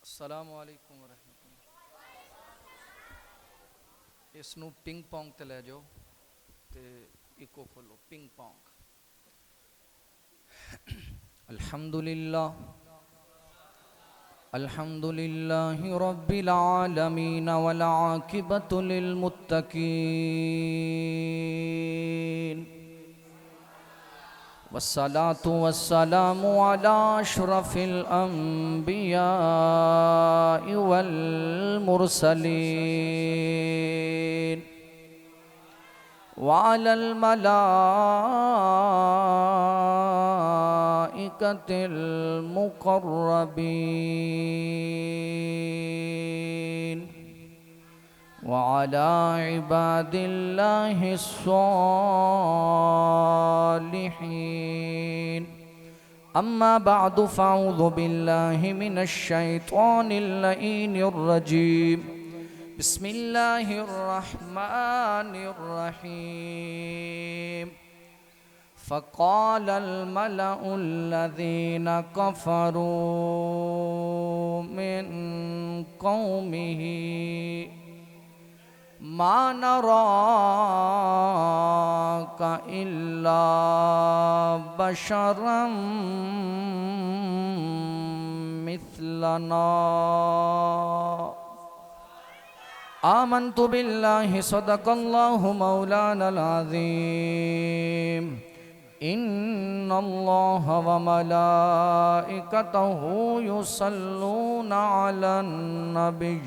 السلام علیکم ورحمۃ اللہ۔ اس نو پنگ پونگ تے لے جاؤ تے ایکو کھولو پنگ پونگ۔ الحمدللہ الحمدللہ رب العالمین والعاقبۃ للمتقین والصلاة والسلام على أشرف الأنبياء والمرسلين وعلى الملائكة المقربين وعلى عباد الله الصالحين أما بعد فأعوذ بالله من الشيطان اللعين الرجيم بسم الله الرحمن الرحيم فقال الملأ الذين كفروا من قومه ما نراك إلا بشرا مثلنا آمنت بالله صدق الله مولانا العظيم إن الله وملائكته يصلون على النبي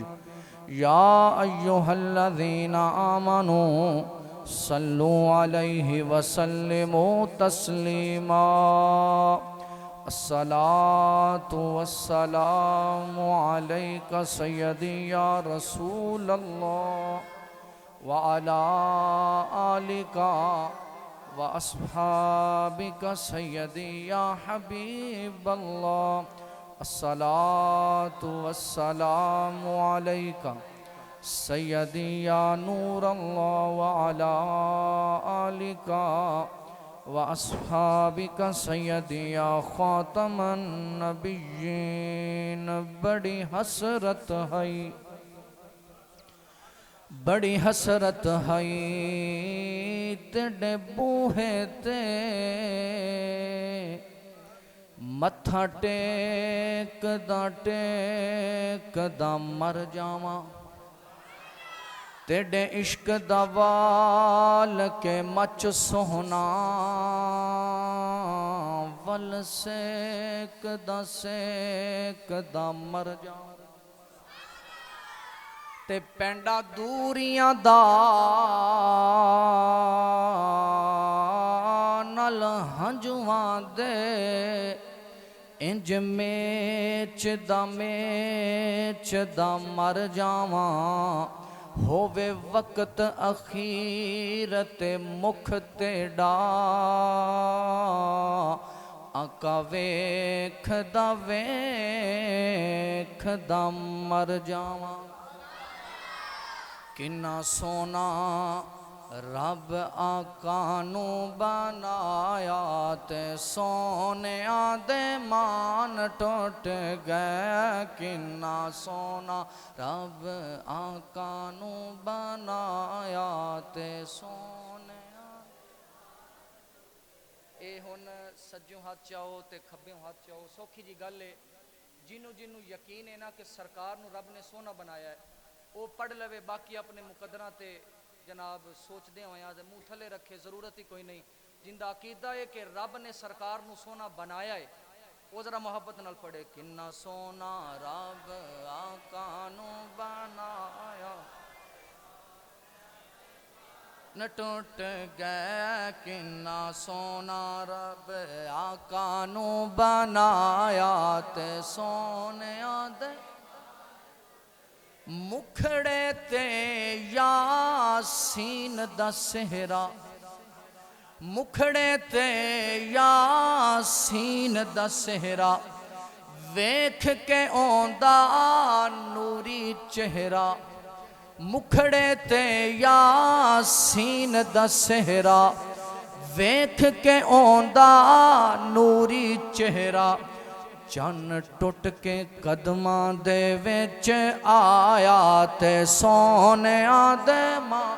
يا أيها الذين آمنوا صلوا عليه وسلموا تسليما الصلاة والسلام عليك سيدي يا رسول الله وعلى آلك وأصحابك سيدي يا حبيب الله الصلاة والسلام عليك سيدي يا نور الله وعلى آلك وأصحابك سيدي يا خاتم النبيين بڑی حسرت ہے بڑی حسرت ہے تیرے بوہے تے متھا ٹیک دا مر جاواں تیرے عشق دا وال کے مچ سوہنا ول سیک دا مر جاواں تے پینڈا دوریاں دا نل ہنجواں دے انج میچ دا مر جاواں ہووے وقت اخیرت مکھ تے ڈا آقا ویکھ دا مر جاواں کنا سونا رب آقا نو بنایا تے سونے دے مان ٹوٹ گئے کنا سونا رب آقا نو بنایا تے سونے اے ہن سجوں ہاتھ چاہو تے کھبیوں ہاتھ چاہو سوکھی جی گل ہے جنوں یقین ہے نا کہ سرکار نو رب نے سونا بنایا ہے وہ پڑھ لوے باقی اپنے مقدرہ تے جناب سوچ دے ہوئے آج منہ تھلے رکھے ضرورت ہی کوئی نہیں جندہ عقیدہ ہے کہ رب نے سرکار نو سونا بنایا ہے وہ ذرا محبت نال پڑھے کنا سونا رب آقا نو بنایا نہ ٹوٹ گیا کنا سونا رب آقا نو بنایا تے سونے دے مکھڑے تے یاسین دا سہرا مکھڑے تے یاسین دا سہرا ویکھ کے اوندا نوری چہرہ مکھڑے تے یاسین دا سہرا ویکھ کے اوندا نوری چہرہ ਚੰਨ ਟੁੱਟ ਕੇ ਕਦਮਾਂ ਦੇ ਵਿੱਚ ਆਇਆ ਤੇ ਸੋਹਣਿਆਂ ਦੇ ਮਾਂ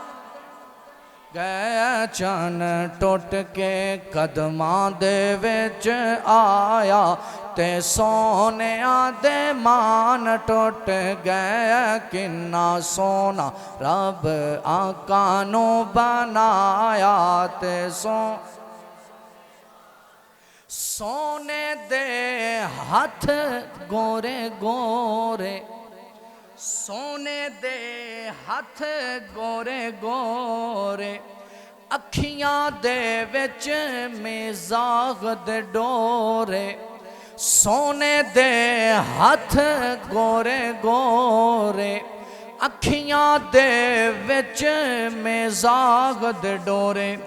ਗਏ। ਚੰਨ ਟੁੱਟ ਕੇ ਕਦਮਾਂ ਦੇ ਵਿੱਚ ਆਇਆ ਤੇ ਸੋਹਣਿਆਂ ਦੇ ਮਾਨ ਟੁੱਟ ਗਏ। ਕਿੰਨਾ ਸੋਹਣਾ ਰੱਬ ਆਕਾ ਨੂੰ ਬਣਾਇਆ ਤੇ ਸੋਨੇ ਦੇ ਹੱਥ ਗੋਰੇ ਗੋਰੇ, ਸੋਨੇ ਦੇ ਹੱਥ ਗੋਰੇ ਗੋਰੇ, ਅੱਖੀਆਂ ਦੇ ਵਿੱਚ ਮਿਜ਼ਾਗ ਦੇ ਡੋਰੇ। ਸੋਨੇ ਦੇ ਹੱਥ ਗੋਰੇ ਗੋਰੇ, ਅੱਖੀਆਂ ਦੇ ਵਿੱਚ ਮਿਜ਼ਾਗ ਦੇ ਡੋਰੇ।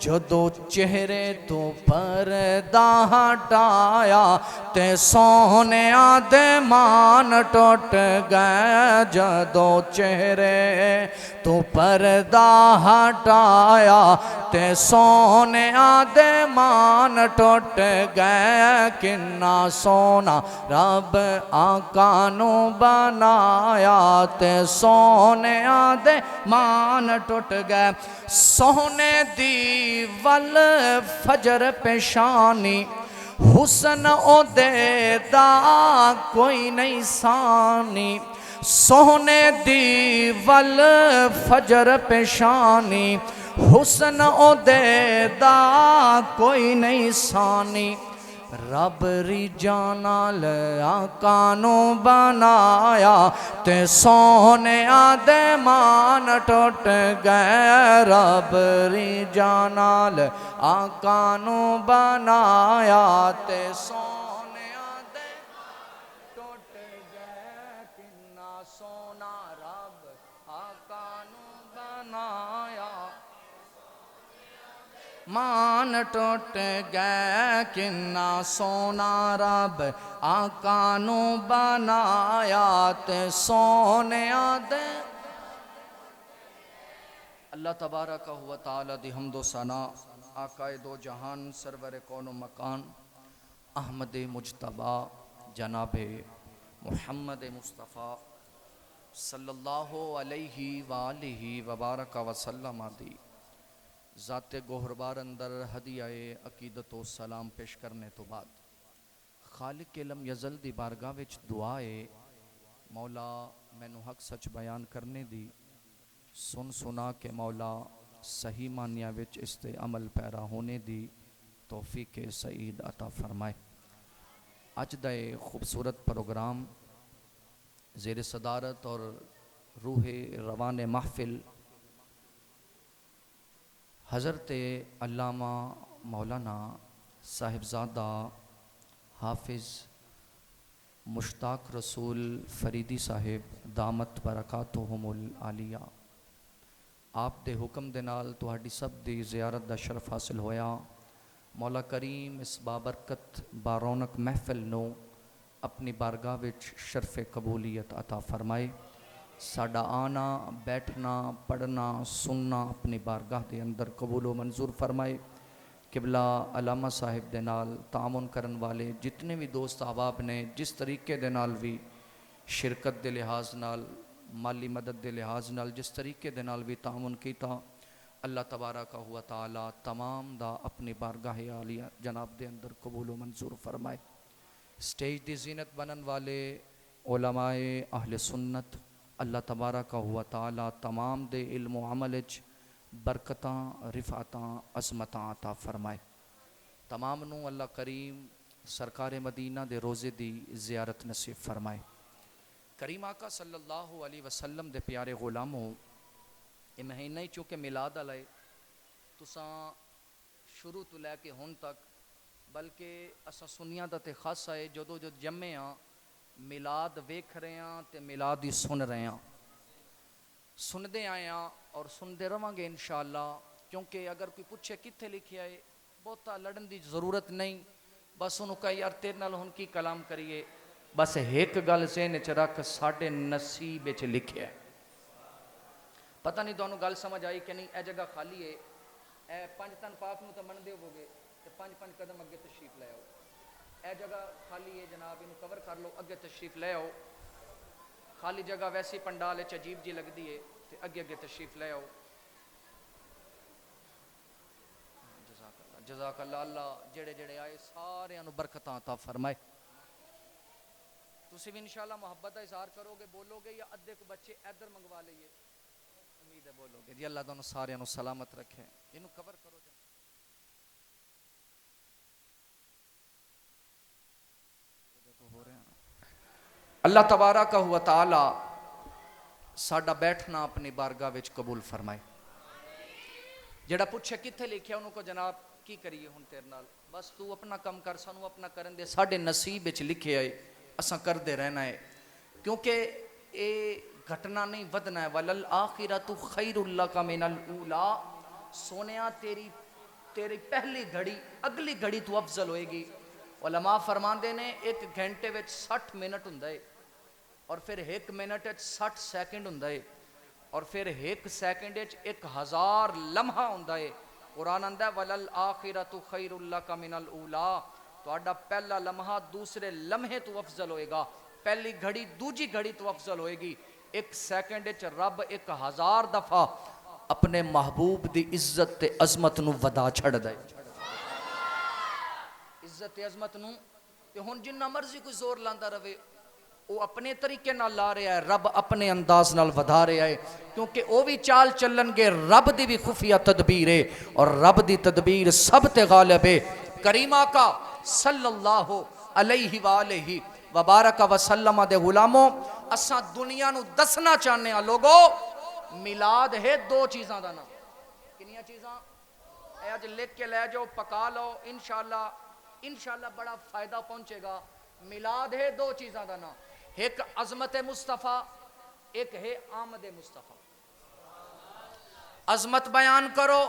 ਜਦੋਂ ਚਿਹਰੇ ਤੋਂ ਪਰਦਾ ਹਟਾਇਆ ਤੇ ਸੋਹਣਿਆਂ ਦੇ ਮਾਨ ਟੁੱਟ ਗਏ। ਜਦੋਂ ਚਿਹਰੇ ਤੋਂ ਪਰਦਾ ਹਟਾਇਆ ਤੇ ਸੋਹਣਿਆਂ ਦੇ ਮਾਨ ਟੁੱਟ ਗਏ। ਕਿੰਨਾ ਸੋਹਣਾ ਰੱਬ ਆਕਾ ਨੂੰ ਬਣਾਇਆ ਤੇ ਸੋਹਣਿਆਂ ਦੇ ਮਾਨ ਟੁੱਟ ਗਏ। ਸੋਹਣੇ ਦੀ ਵੱਲ ਫਜਰ ਪੇਸ਼ਾਨੀ, ਹੁਸਨ ਉਹਦੇ ਦਾ ਕੋਈ ਨਹੀਂ ਸਾਨੀ। ਸੋਹਣੇ ਦੀ ਵੱਲ ਫਜਰ ਪੇਸ਼ਾਨੀ, ਹੁਸਨ ਉਹਦੇ ਦਾ ਕੋਈ ਨਹੀਂ ਸਾਨੀ। ਰੱਬ ਰੀਝਾਂ ਨਾਲ ਆਕਾ ਨੂੰ ਬਣਾਇਆ ਤੇ ਸੋਹਣਿਆਂ ਦੇ ਮਾਨ ਟੁੱਟ ਗਏ। ਰੱਬ ਰੀਝਾਂ ਨਾਲ ਆਕਾ ਨੂੰ ਬਣਾਇਆ ਤੇ ਸੋਹਣਿਆਂ ਦੇ ਟੁੱਟ ਗਏ। ਕਿੰਨਾ ਸੋਹਣਾ ਰੱਬ ਆਕਾ ਨੂੰ ਬਣਾਇਆ, ਮਾਨ ਟੁੱਟ ਗਏ। ਕਿੰਨਾ ਸੋਹਣਾ ਰੱਬ ਆਕਾ ਨੂੰ ਬਣਾਇਆ ਤੇ ਸੋਹਣਿਆਂ ਦੇ। اللہ تبارک و تعالی دی حمد و ثنا آقائے دو جہان سرور کون و مکان احمد مجتبی جناب محمد مصطفیٰ صلی اللہ علیہ وآلہ وبارک وسلم دی ذات گوہربار اندر ہدیہ عقیدت و سلام پیش کرنے تو بعد خالق لم یزل دی بارگاہ وچ دعائے مولا مینو حق سچ بیان کرنے دی سن سنا کے مولا صحیح معنیاں وچ اس تے عمل پیرا ہونے دی توفیق سعید عطا فرمائے۔ اج دا خوبصورت پروگرام زیر صدارت اور روح روان محفل حضرت علامہ مولانا صاحبزادہ حافظ مشتاق رسول فریدی صاحب دامت برکاتہم العالیہ آپ دے حکم دے نال تہاڈی سب دی زیارت دا شرف حاصل ہویا۔ مولا کریم اس بابرکت بارونق محفل نو اپنی بارگاہ وچ شرف قبولیت عطا فرمائے۔ ساڈا آنا بیٹھنا پڑھنا سننا اپنی بارگاہ دے اندر قبول و منظور فرمائے۔ قبلہ علامہ صاحب دے نال تعاون کرن والے جتنے بھی دوست احباب نے جس طریقے دے نال بھی شرکت دے لحاظ نال مالی مدد دے لحاظ نال جس طریقے دے نال بھی تعاون کیتا اللہ تبارک و تعالی تمام دا اپنی بارگاہ عالیہ جناب دے اندر قبول و منظور فرمائے۔ سٹیج دی زینت بنن والے علماء اہل سنت اللہ تبارک و تعالی تمام دے علم و عمل وچ برکتاں رفعتاں عظمتاں عطا فرمائے۔ تمام نو اللہ کریم سرکار مدینہ دے روزے دی زیارت نصیب فرمائے۔ کریم آقا صلی اللہ علیہ وسلم دے پیارے غلاموں یہ مہینہ ہی چونکہ میلاد علیہ تساں شروع تو لے کے ہن تک بلکہ اساں سنیاں دا تے خاصا ہے جدو جد جمعے ہاں میلاد ویکھ رہے ہاں تے میلاد ہی سن رہے ہاں سندے آئے ہاں اور سندے رواں گے انشاءاللہ کیونکہ اگر کوئی پوچھے کتھے لکھیا ہے بہتا لڑن دی ضرورت نہیں بس انہوں کہا یار تیرے نال ہن کی کلام کریے بس ایک گل ذہن چ رکھ ساڈے نصیب وچ لکھیا ہے پتہ نہیں تانوں گل سمجھ آئی کہ نہیں اے جگہ خالی ہے اے پنج تن پاک نو تے من دے ہوو گے تے پنج قدم اگے تشریف لے آؤ اے جگہ خالی ہے جناب، انہوں کور کر لو، اگے تشریف لے آؤ. خالی جگہ ویسی پنڈال عجیب جی لگتی ہے، تے اگے اگے تشریف لے آؤ. جزاک اللہ. اللہ جڑے جڑے آئے سارے انو برکتاں عطا فرمائے. تسی بھی انشاءاللہ محبت کا اظہار کرو گے، بولو گے، یا ادھے کو بچے ادھر منگوا لئیے؟ امید ہے بولو گے. جی اللہ دونوں سارے انو سلامت رکھے. انو کور کرو جا. اللہ تبارک و تعالی ساڈا بیٹھنا اپنی بارگاہ وچ قبول فرمائے. جڑا پوچھے کتھے لکھیا انہوں کو جناب کی کریے ہن تیرے نال، بس تو اپنا کم کر، سانو اپنا کرن دے. ساڈے نصیب وچ لکھے آئے، اساں کردے رہنا ہے، کیونکہ اے گھٹنا نہیں ودنا ہے. وَلَلْآخِرَةُ خَيْرٌ لَكَ مِنَ الْأُولَىٰ. سونیا تیری پہلی گھڑی اگلی گھڑی تو افضل ہوئے گی. علماء فرماندے نے ایک گھنٹے وچ 60 منٹ ہوندا ہے، اور پھر ایک منٹ وچ 60 سیکنڈ ہوندا ہے، اور پھر ایک سیکنڈ وچ 1000 لمحہ ہوندا ہے. قرآن آندا ہے وَلَلْآخِرَةُ خَيْرٌ لَكَ مِنَ الْأُولَىٰ. تہاڈا پہلا لمحہ دوسرے لمحے تو افضل ہوئے گا، پہلی گھڑی دوجی گھڑی تو افضل ہوئے گی. ایک سیکنڈ وچ رب 1000 دفعہ اپنے محبوب دی عزت تے عظمت نو ودا چھڑ دے. عزت تے عظمت نو تے ہن جنہ مرضی کوئی زور لاندا رہے، وہ اپنے طریقے نال لا رہا ہے، رب اپنے انداز نال ودا رہا ہے، کیونکہ وہ بھی چال چلن گے. رب دی بھی خفیہ تدبیر ہے، اور رب دی تدبیر سب تے غالب ہے. کریم آقا صلی اللہ علیہ وآلہ وبارک وسلم دے غلاموں، اساں دنیا نو دسنا چاہنے ہیں لوگو، میلاد ہے 2 چیزاں دا نام. کنیاں چیزاں؟ اے اج لکھ کے لے جاؤ، پکا لو، انشاءاللہ بڑا فائدہ پہنچے گا. میلاد ہے 2 چیزاں دا نام، ایک عظمت مصطفیٰ، ایک ہے آمد مصطفیٰ. عظمت بیان کرو،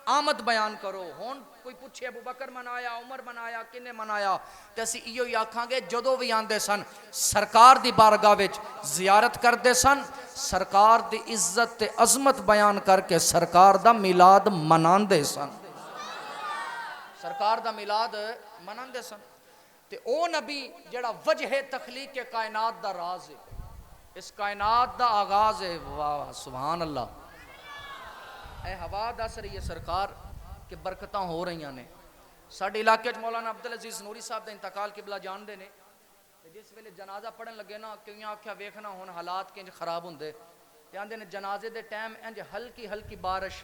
آمد بیان کرو. ہون کوئی پوچھے ابو بکر منایا، عمر منایا، کنے منایا، تے اسی ایو ہی آکھاں گے جدوں بھی آندے سن سرکار دی بارگاہ وچ زیارت کردے سن، سرکار دی عزت تے عظمت بیان کر کے سرکار دا میلاد مناندے سن. سرکار دا میلاد مناندے سن. تے او نبی جڑا وجہ تخلیق کائنات دا راز ہے، اس کائنات دا آغاز ہے. واہ سبحان اللہ. اے ہوا دس رہی ہے سرکار کہ برکتاں ہو رہی ہیں. ساڈے علاقے مولانا عبدالعزیز نوری صاحب دا انتقال قبلہ جان دے نے. جس ویلے جنازہ پڑھن لگے نا، کیوں آکھیا ویکھنا ہن حالات کنج خراب ہوندے، تے آندے نے جنازے دے ٹائم انج ہلکی ہلکی بارش،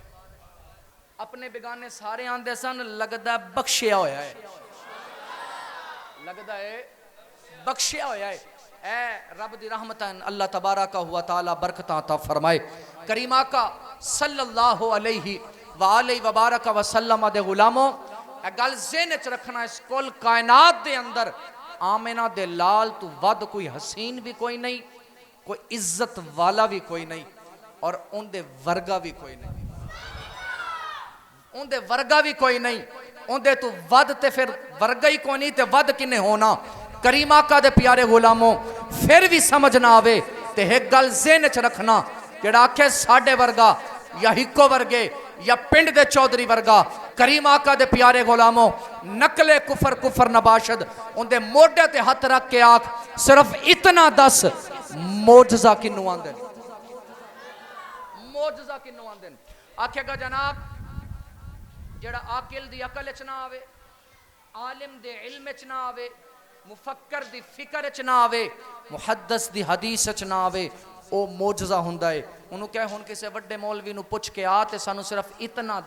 اپنے بیگانے سارے آندے سن لگدا ہے بخشیا ہویا ہے، لگدا ہے بخشیا ہویا ہے. اے رب دی رحمتاں اللہ تبارک و تعالی برکتاں عطا فرمائے. کریم آقا صلی اللہ علیہ وآلہ وبارک وسلم دے غلاموں، اے گل ذہن وچ رکھنا، اس کل کائنات دے اندر آمنہ دے لال تو ود کوئی حسین بھی کوئی نہیں، کوئی عزت والا بھی کوئی نہیں، اور ان دے ورگا بھی کوئی نہیں. ان دے ورگا بھی کوئی نہیں، ان دے تو ود تے پھر ورگا ہی کوئی نہیں تے ود کنے ہونا. کریم آقا دے پیارے غلاموں، پھر بھی سمجھ نہ آوے تے ایک گل ذہن وچ رکھنا، جڑا آکھے ساڈے ورگا یا ہکو ورگے یا پنڈ دے چودھری ورگا، کریم آقا دے پیارے غلاموں نقل کفر نباشد، ان دے موڈے تے ہاتھ رکھ کے آکھ صرف اتنا دس معجزہ کنوں آندن، معجزہ کنوں آندن. آکھے گا جناب جڑا عاقل دی عقل اچ نہ آوے، عالم دے علم اچ نہ آوے، مفکر دی فکر اچ نہ آوے، محدث دی حدیث اچ نہ آوے، او معجزہ ہوندا ہے. انہوں کہے ہن کسے وڈے مولوی نو پوچھ کے آتے سانو صرف اتنا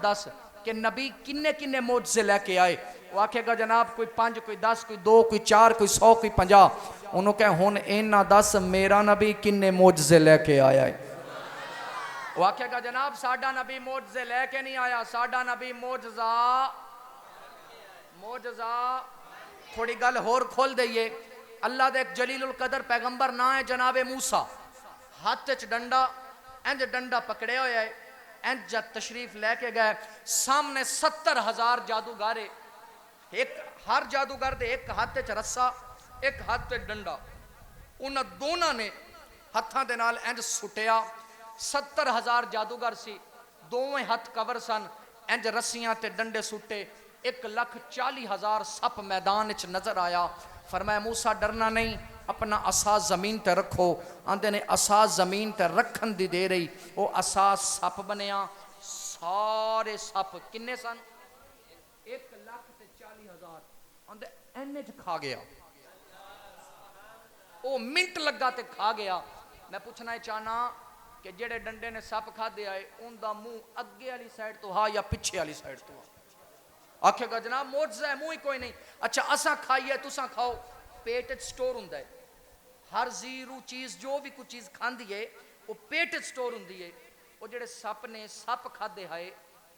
دس کہ نبی کنے کنے معجزے لے کے آئے. وہ آکھے گا جناب کوئی 5 کوئی 10 کوئی 2 کوئی 4 کوئی 100 کوئی 50. انہوں کہے ہن اینا دس میرا نبی کنے معجزے لے کے آیا ہے. وہ آکھے گا جناب ساڈا نبی معجزے لے کے نہیں آیا، ساڈا نبی معجزہ تھوڑی گل ہور کھول دئیے. اللہ دے ایک جلیل القدر پیغمبر نہ ہے جناب موسیٰ، ہاتھ چ ڈنڈا، انج ڈنڈا پکڑے ہوئے ہے، انج جب تشریف لے کے گئے سامنے 70,000 جادوگارے، ایک ہر جادوگر دے ایک ہاتھ چ رسا ایک ہاتھ چ ڈنڈا، انہاں دونوں نے ہتھاں دے نال انج سٹیا. 70,000 جادوگر سی، دوویں ہتھ کور سن، انج رسیاں تے ڈنڈے سٹے، 1,40,000 سپ میدان وچ نظر آیا. فرمایا موسیٰ ڈرنا نہیں, اپنا عصا زمین تے رکھو. آندے نے عصا زمین تے رکھن دی دے رہی, وہ عصا سپ بنیا. سارے سپ کنے سن؟ 1,40,000. آندے اینے چ کھا گیا, وہ منٹ لگا تے کھا گیا. میں پوچھنا چاہنا کہ جڑے ڈنڈے نے سپ کھا دیا ہے ان دا منہ اگے والی سائڈ تو ہا یا پیچھے والی سائڈ تو ہا؟ آکھے گا جناب معجزہ ہے, منہ ہی کوئی نہیں. اچھا اساں کھائیے تساں کھاؤ, پیٹ وچ سٹور ہوندا ہے. ہر زیرو چیز جو بھی کوئی چیز کھاندی ہے وہ پیٹ وچ سٹور ہوندی ہے. وہ جڑے سپ نے سپ کھادے ہائے,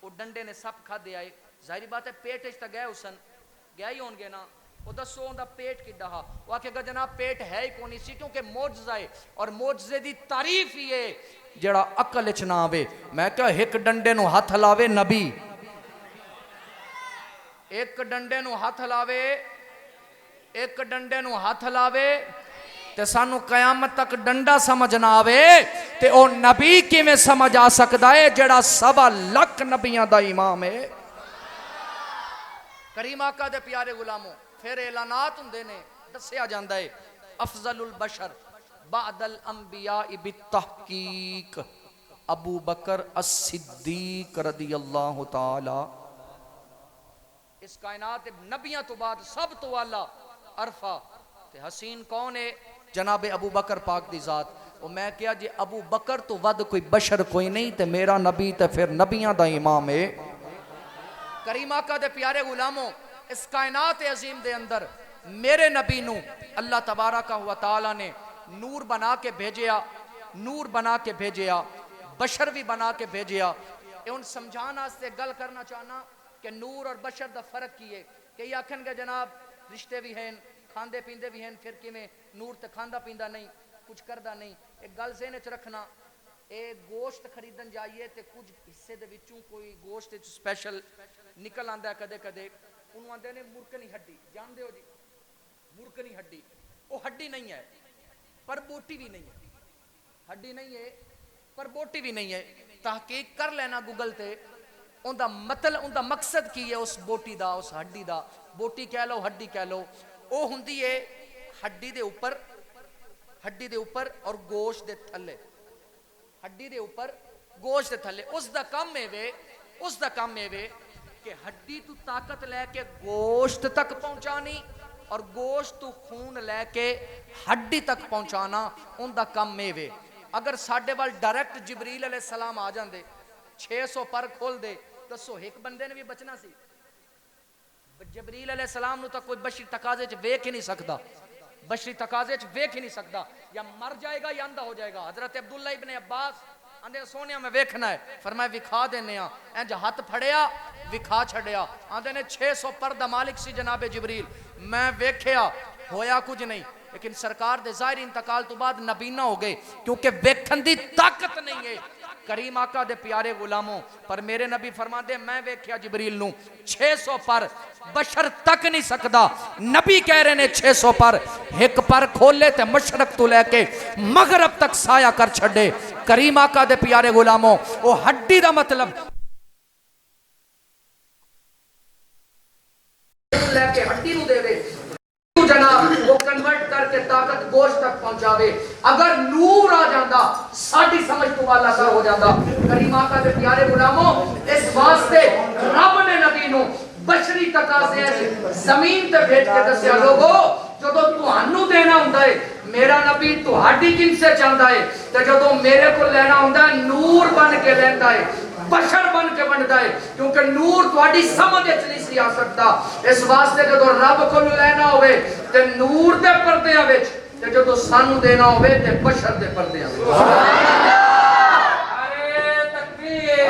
وہ ڈنڈے نے سپ کھادے آئے, ظاہری بات ہے پیٹ وچ تے گئے حسن گیا ہی ہون گے نا. وہ دسو اوندا پیٹ کڈا ہا؟ وہ آکھے گا جناب پیٹ ہے ہی کونی سی, کیونکہ معجزہ ہے, اور معجزے دی تعریف ہی ہے جڑا عقل وچ نہ آوے. میں کہ ایک ڈنڈے نو ہاتھ لاوے نبی, ایک ڈنڈے نو ہاتھ لاوے, ایک ڈنڈے نو ہاتھ لاوے تے سانو قیامت تک ڈنڈا سمجھ نہ آوے تے او نبی کی میں سمجھ آ سکدا ہے جڑا 1.25 نبیاں دا امام ہے. کریم آقا دے پیارے غلاموں, پھر اعلانات ہوندے نے, دسیا جاندا ہے افضل البشر بعد الانبیاء بالتحقیق ابو بکر الصدیق رضی اللہ تعالی. اس کائنات نبیاں تو بعد سب تو والا عرفہ تے حسین کون ہے؟ جناب ابو بکر پاک دی ذات. وہ میں کیا جی ابو بکر تو ود کوئی بشر کوئی نہیں تے میرا نبی تے پھر نبیاں دا امام ہے. کریم آقا دے پیارے غلاموں, اس کائنات عظیم دے اندر میرے نبی نو اللہ تبارک و تعالی نے نور بنا کے بھیجیا, نور بنا کے بھیجیا, بشر بھی بنا کے بھیجیا. ان سمجھان واسطے گل کرنا چاہنا کہ نور اور بشر دا فرق کی ہے. کہ یہ آکھن گے جناب رشتے بھی ہیں, کھاندے پیندے بھی ہیں, پھر کی میں نور تے کھاندا پیندا نہیں, کچھ کردا نہیں. ایک گل ذہن وچ رکھنا, اے گوشت خریدن جائیے تے کچھ حصے دے وچوں کوئی گوشت وچ سپیشل نکل آندا ہے کدے کدے, انہوں آندے نے مرکنی ہڈی, جان دیو جی مرکنی ہڈی, وہ ہڈی نہیں ہے پر بوٹی بھی نہیں ہے, ہڈی نہیں ہے پر بوٹی بھی نہیں ہے. تحقیق کر لینا گوگل تے, ان دا مطلب ان دا مقصد کی ہے اس بوٹی دا, اس ہڈی دا. بوٹی کہہ لو ہڈی کہہ لو, وہ ہوندی ہے ہڈی دے اوپر, ہڈی دے اوپر اور گوشت دے تھلے, ہڈی دے اوپر گوشت دے تھلے. اس دا کم ہے وے, اس دا کم ہے وے کہ ہڈی تو طاقت لے کے گوشت تک پہنچانی اور گوشت تو خون لے کے ہڈی تک پہنچانا, ان دا کم ہے وے. اگر ساڈے وال ڈائریکٹ جبریل علیہ السلام آ جاندے 600 پر کھول دے, دسو ایک بندے نے بھی بچنا سی؟ جبریل علیہ السلام نو تا کوئی بشری تقاضے چ ویکھ ہی نہیں سکدا, بشری تقاضے چ ویکھ ہی نہیں سکدا, یا مر جائے گا یا اندھا ہو جائے گا. حضرت عبداللہ ابن عباس آندے سونیا میں ویکھنا ہے, فرمایا وکھا دینے ہاں. انج ہاتھ پھڑیا وکھا چھڑیا. آندے نے 600 پر دا مالک سی جناب جبریل, میں ویکھیا ہویا کچھ نہیں, لیکن سرکار دے ظاہری انتقال تو بعد نبینا ہو گئے کیونکہ ویکھن دی طاقت نہیں ہے. کریم آقا دے پیارے غلاموں, پر میرے نبی فرما دے میں ویکھیا جبریل نو 600 پر, بشر تک نہیں سکدا. نبی کہہ رہے نے 600 پر, ایک پر کھولے تے مشرق تو لے کے مغرب تک سایہ کر چھڑے. کریم آقا دے پیارے غلاموں, وہ ہڈی دا مطلب لے کے ہڈی نو دے دے جناب, وہ کنورٹ کر کے طاقت گوشت تک پہنچاوے. اگر نور آ جاندہ ساڑھی سمجھ تو والا سا ہو جاندہ. کریم آقا دے پیارے غلاموں, اس واسطے رب نے نبی نو بشری تقاضے زمین تے بھیج کے دسیا لوگو جدو تہانوں دینا ہوندا ہے میرا نبی تہاڈی کن سے چاہندا ہے, تے جدو میرے کو لینا ہوندا ہے نور بن کے لیندا ہے, بشر بن کے بنتا ہے, کیونکہ نور تواڈی سمجھ وچ نہیں سی آ سکتا. اس واسطے جدو رب کو لینا ہوئے تے نور دے پردیاں وچ, تے جدو سانو دینا ہوئے تے بشر دے پردیاں وچ. ارے تکبیر,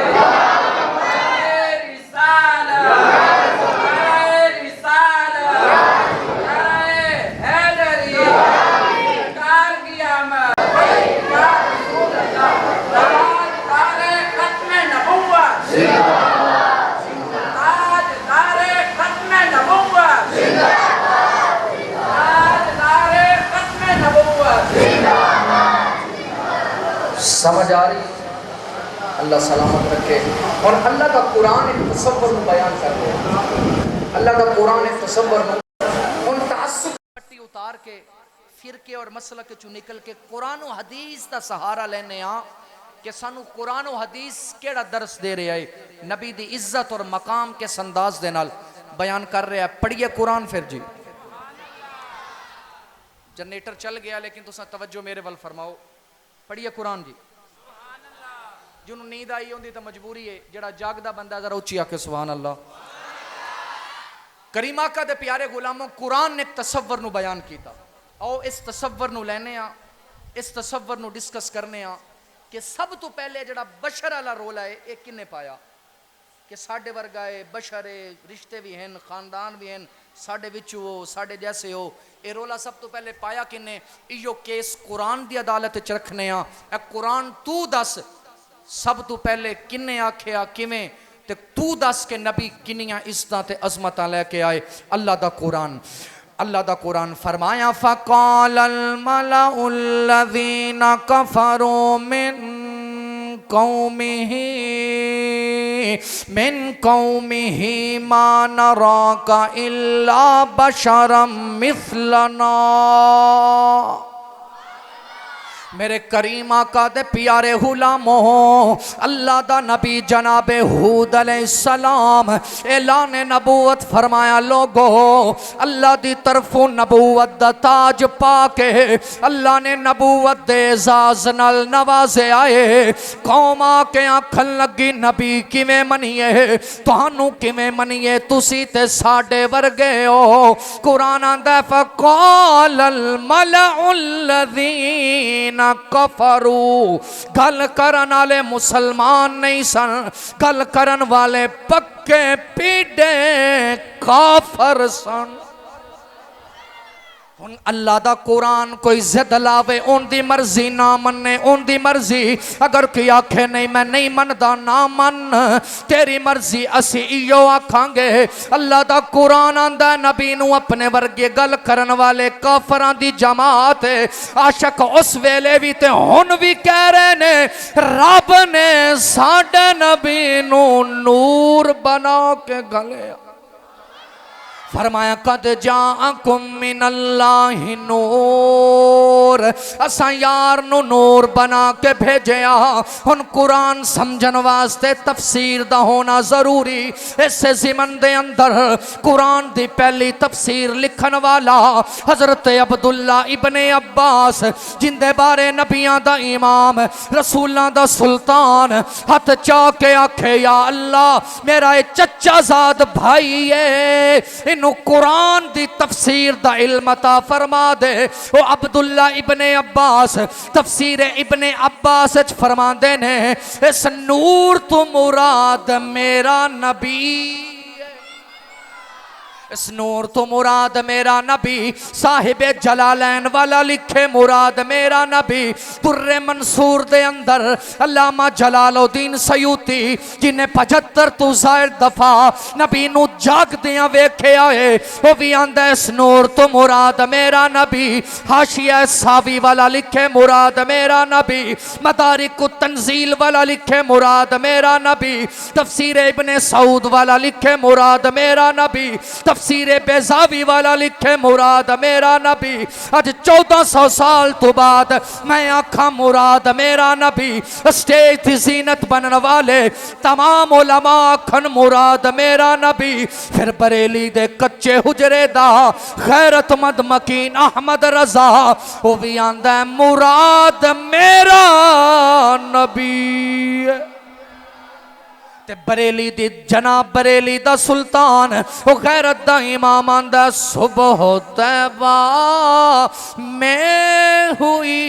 سمجھ آ رہی؟ اللہ سلامت رکھے. اور اللہ کا قرآن ایک تصور میں بیان کر رہے ہیں. اللہ دا قرآن تصور ان تعصب پٹی اتار کے فرقے اور مسلک چوں نکل کے قرآن و حدیث دا سہارا لینے ہاں کہ سانو قرآن و حدیث کیڑا درس دے رہے ہیں، نبی دی عزت اور مقام کے انداز دے نال بیان کر رہے ہیں۔ پڑھیے قرآن پھر جی۔ جنریٹر چل گیا لیکن تساں توجہ میرے ول فرماؤ، پڑھیے قرآن جی۔ جنہوں نیند آئی ہوندی تو مجبوری ہے، جڑا جاگدا بندہ ذرا اچھی آکے سبحان اللہ۔ کریم آقا دے پیارے غلاموں، قرآن نے ایک تصور نو بیان کیتا، او اس تصور نو لینے ہاں، اس تصور نو ڈسکس کرنے ہاں کہ سب تو پہلے جڑا بشر والا رول ہے یہ کنے پایا کہ ساڈے ورگا ہے، بشر ہے، رشتے بھی ہیں، خاندان بھی ہیں، ساڈے وچوں ہو، ساڈے جیسے ہو، اے رولا سب تو پہلے پایا کنے؟ ایو کیس قرآن دی عدالت وچ رکھنے ہاں۔ اے قرآن تو دس سب تو پہلے کنے آکھیا کیویں تے تو دس کے نبی کنیاں عزتاں تے عظمتاں لے کے آئے۔ اللہ دا قرآن فرمایا فَقَالَ الْمَلَأُ الَّذِينَ كَفَرُوا مِن قَوْمِهِ مَا نَرَاكَ إِلَّا بَشَرًا مِثْلَنَا۔ میرے کریم آقا دے پیارے غلاموں، اللہ دا نبی جناب ہود علیہ السلام اعلان نبوت فرمایا، لوگو اللہ دی طرف نبوت دا تاج پا کے اللہ نے نبوت دے اعزاز نال نوازے آئے۔ قوم آکے آکھن لگی نبی کیویں منیے، تہانوں کیویں منیے، تسی تے ساڈے ورگے ہو۔ قرآن آندا فقال الملأ الذین کفروا، گل کرن والے مسلمان نہیں سن، گل کرن والے پکے پیڈے کافر سن۔ ہن اللہ دا قرآن کوئی زد لاوے ان دی مرضی نہ مننے، ان دی مرضی اگر کوئی آکھے نہیں میں نہیں مندا نہ من، تیری مرضی اسی ایو آکھاں گے۔ اللہ دا قرآن آندا نبی نو اپنے ورگے گل کرن والے کافراں دی جماعت عاشق اس ویلے بھی تے ہن بھی کہہ رہے نے رب نے ساڈے نبی نو نور بنا کے گلے فرمایا قد جاءکم من اللہ نور، اساں یار نو نور بنا کے بھیجیا۔ ہن قرآن سمجھن واسطے تفسیر دا ہونا ضروری، اس زمن دے اندر قرآن دی پہلی تفسیر لکھن والا حضرت عبداللہ ابن عباس، جن دے بارے نبیاں دا امام رسولاں دا سلطان ہاتھ چاہ کے آکھے یا اللہ میرا اے چچا زاد بھائی ہے، انہوں قرآن دی تفسیر دا علم عطا فرما دے۔ وہ عبداللہ ابن عباس تفسیر ابن عباس فرما دے نے اس نور تو مراد میرا نبی، اس نور تو مراد میرا نبی، صاحب جلالین والا لکھے مراد میرا نبی۔ در منصور دے اندر علامہ جلال الدین سیوطی جنہیں 75 تو زائد دفعہ نبی نو جاگ دیاں ویکھے آئے، وہ بھی آندہ اس نور تو مراد میرا نبی۔ حاشیہ ساوی والا لکھے مراد میرا نبی، مدارک التنزیل والا لکھے مراد میرا نبی، تفسیر ابن سعود والا لکھے مراد میرا نبی، تفسیر بیضاوی والا لکھے مراد میرا نبی۔ آج 1400 سال تو بعد میں آنکھاں مراد میرا نبی، اسٹیج تھی زینت بنن والے تمام علماء آنکھن مراد میرا نبی۔ پھر بریلی دے کچے حجرے دا غیرت مند مکین احمد رضا، وہ بھی آندہ ہے مراد میرا نبی۔ تے بریلی دی جناب بریلی دا سلطان وہ غیرت دا امام آندہ صبح طیبہ میں ہوئی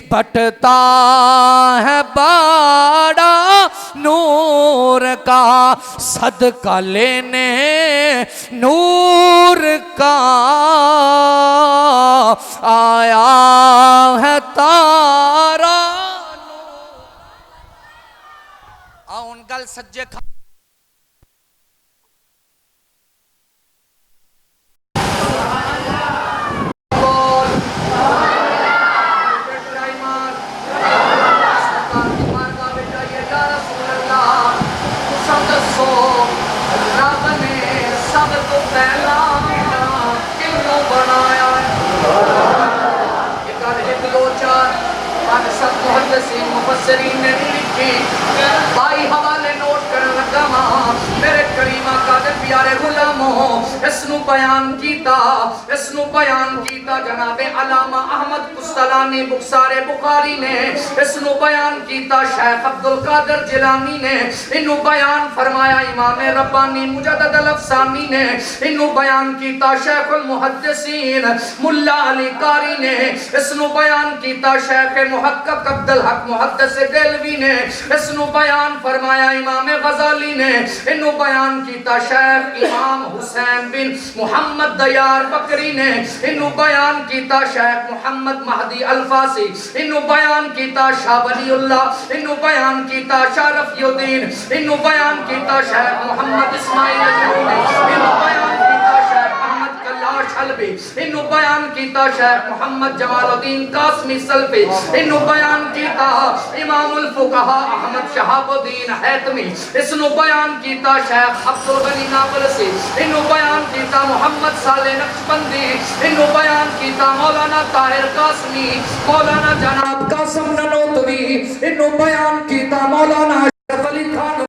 بٹتا ہے باڑا نور کا صدقہ لینے نور کا آیا ہے تارا آؤن گل سجے کھا مفسرین نے لکھی، بائی حوالے نوٹ کرن لگا ماں میرے کریم آقا دے پیارے غلاموں، اس نو بیان کیتا جناب علامہ احمد قسطلانی بخسار بخاری نے، اس نو بیان کیتا شیخ عبدالقادر جیلانی نے، انو بیان فرمایا امام ربانی مجدد الافسانی نے، انو بیان کیتا شیخ المحدثین ملا علی قاری نے، اس نو بیان کیتا شیخ محقق عبدالحق محدث دہلوی نے، اس نو بیان فرمایا امام غزالی نے، انو بیان کیتا شیخ امام حسین بن محمد دیار بکری نے، انو بیان کیتا شیخ محمد مہدی الفاسی، انو بیان کیتا شاہ ولی اللہ، انو بیان کیتا شاہ رفیع الدین، انو بیان کیتا شیخ محمد اسماعیل جنونی، انو بیان کیتا شیخ احمد کلاش حلبی، انو بیان کیتا شیخ محمد جمال الدین قاسمی سلفی، انو بیان کیتا امام الفقہا احمد شہاب الدین حیتمی، اس نو بیان کیتا شیخ عبدالغنی نابلسی، انو بیان کیتا محمد صالح نقشبندی، انو بیان کیتا مولانا طاہر قاسمی، مولانا جناب قاسم ننوتوی، انو بیان کیتا مولانا اشرف علی خان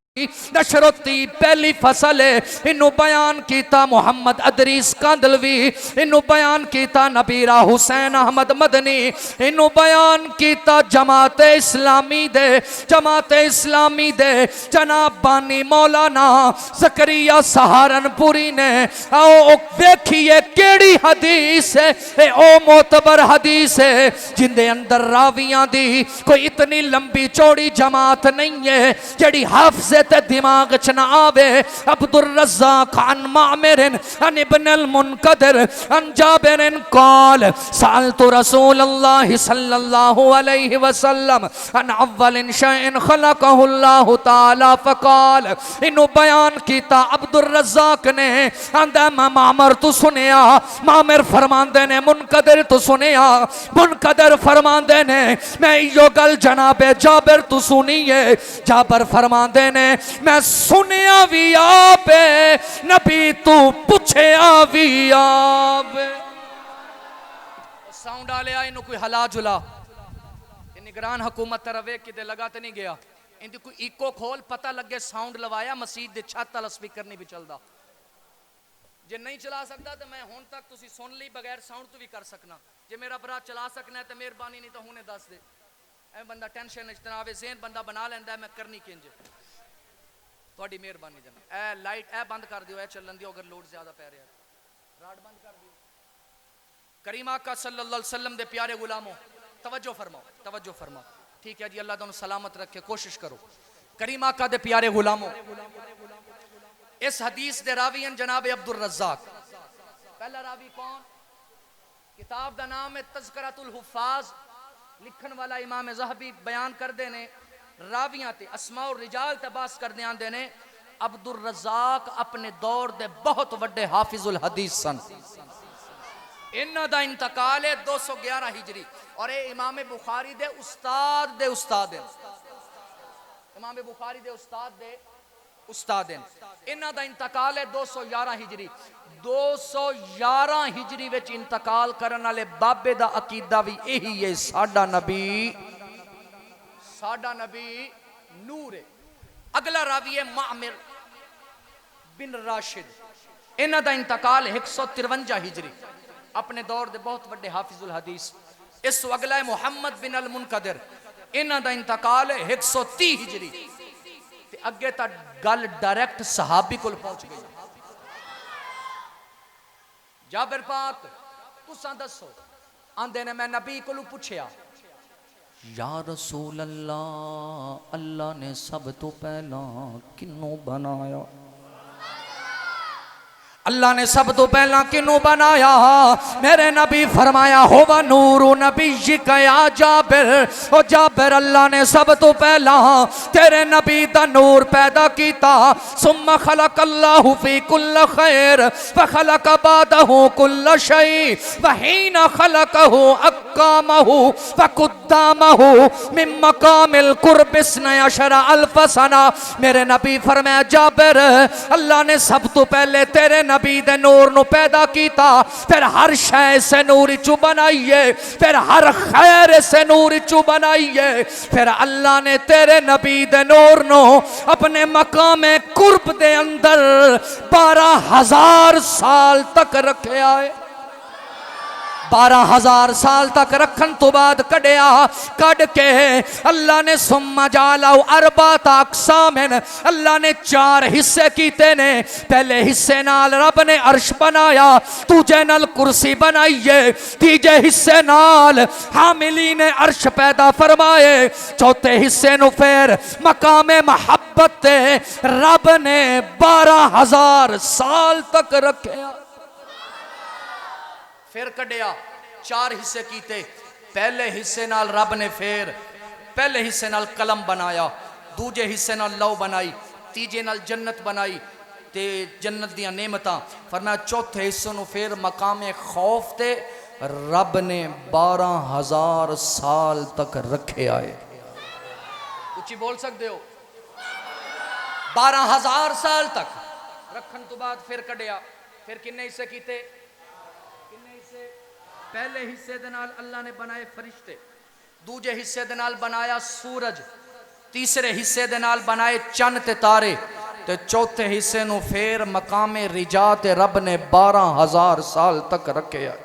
نشرتی پہلی فصل ہے، انو بیان کیتا محمد ادریس کاندلوی، انو بیان کیتا نبیرہ حسین احمد مدنی، انو بیان کیتا جماعت اسلامی دے جناب بانی مولانا زکریا سہارنپوری نے۔ آؤ دیکھئے کیڑی حدیث ہے، او معتبر حدیث ہے جن دے اندر راویاں دی کوئی اتنی لمبی چوڑی جماعت نہیں ہے جڑی حافظت دماغ چنا آوے۔ عبد الرزاق عن معمر عن ابن المنقدر عن جابر قال سألت رسول اللہ صلی اللہ علیہ وسلم عن اول شيء خلقه اللہ تعالی فقال، انہوں بیان کیتا عبد الرزاق نے، اندہ معمر تو سنیا، معمر فرماندے نے منقدر تو سنیا، منقدر فرماندے نے میں یہ گل جناب جابر تو سنیے، جابر فرماندے نے میں سنیا بھی آبے نبی تو پوچھے آوی آبے۔ ساؤنڈ آلے آئے انہوں کوئی حلا جلا، نگران حکومت تروے کی دے لگا تے نہیں گیا، ان دی کوئی ایکو کھول پتہ لگے ساؤنڈ لوایا مسجد دے چھت تل سپیکر نہیں بھی چل دا، جے نہیں چلا سکتا تو میں ہون تک تسی سن لی بغیر ساؤنڈ تو بھی کر سکنا، جے میرا برا چلا سکنا ہے تو مہربانی نہیں تو ہونے دس دے، اے بندہ ٹینشن اجتناب ذہن بندہ بنا لیندہ ہے میں کرنی کینجے تھوڑی مہربانی جناب۔ اے لائٹ اے بند کر دیو، اے چلن دیو اگر لوڈ زیادہ پہ رہا ہے، راڈ بند کر دیو۔ کریم آقا صلی اللہ علیہ وسلم دے پیارے غلاموں توجہ فرماؤ، ٹھیک ہے جی، اللہ دونوں سلامت رکھے، کوشش کرو۔ کریم آقا دے پیارے غلاموں، اس حدیث دے راوی ہیں جناب عبد الرزاق۔ پہلا راوی کون؟ کتاب دا نام ہے تذکرۃ الحفاظ، لکھن والا امام ذہبی بیان کر دینے راویاں تے اسماء الرجال تے باس کر دیاں دینے۔ عبد الرزاق اپنے دور دے بہت وڈے حافظ الحدیث سن، انہ دا انتقال ہے 211 ہجری، اور اے امام بخاری دے استاد ہیں، امام بخاری دے استاد ہیں، انہ دا انتقال ہے 211 ہجری۔ 211 ہجری وچ انتقال کرنا لے بابے دا عقیدہ بھی یہی ہے، ساڈا نبی نور ہے۔ اگلا راوی ہے معمر بن راشد، انہ دا انتقال 153 ہجری، اپنے دور دے بہت وڈے حافظ الحدیث۔ اس تو اگلا ہے محمد بن المنقدر، انہ دا انتقال 130 ہجری، تے اگے تا گل ڈائریکٹ صحابی کو پہنچ گئی۔ جابر پاک تساں دسو، آندے نے میں نبی کو پوچھیا یا رسول اللہ، اللہ نے سب تو پہلا کنوں بنایا؟ اللہ نے سب تو پہلا کنوں بنایا؟ میرے نبی فرمایا ہوا نور نبیک یا جابر، او جابر اللہ نے سب تو پہلا تیرے نبی دا نور پیدا کیتا، ثم خلق اللہ فی کل خیر فخلق بعدہ کل شیء وحین خلقہ اقامہ فقدامہ من مقام القرب 12,000 سنہ۔ میرے نبی فرمایا جابر اللہ نے سب تو پہلے تیرے نبی نبی دے نور نو پیدا کیتا پھر ہر شے سے نور چو بنائیے پھر ہر خیر سے نور چو بنائیے پھر اللہ نے تیرے نبی دے نور نو اپنے مقام قرب دے اندر 12,000 سال تک رکھے آئے 12,000 سال تک رکھن تو بعد کڈ کے اللہ نے ثم جعلہ اربعۃ اقسام اللہ نے 4 حصے کیتے نے پہلے حصے نال رب نے عرش بنایا دوجے نال کرسی بنائیے تیجے حصے نال حاملین عرش پیدا فرمائے چوتھے حصے نو پھر مقام محبت رب نے 12,000 سال تک رکھیا پھر کڈیا 4 حصے کیتے پہلے حصے نال رب نے پھر پہلے حصے نال قلم بنایا دوجے حصے نال لو بنائی تیجے نال جنت بنائی تے جنت دیاں نعمتاں فرمایا چوتھے حصے نو پھر مقام خوف تے رب نے 12,000 سال تک رکھے آئے اچھی بول سکتے ہو 12,000 سال تک رکھن تو بعد پھر کڈیا پھر کنے حصے کیتے پہلے حصے دنال اللہ نے بنائے فرشتے دوجے حصے دنال بنایا سورج تیسرے حصے دنال بنائے چند تے تارے تے چوتھے حصے نو پھر مقام رجات رب نے 12,000 سال تک رکھے آئے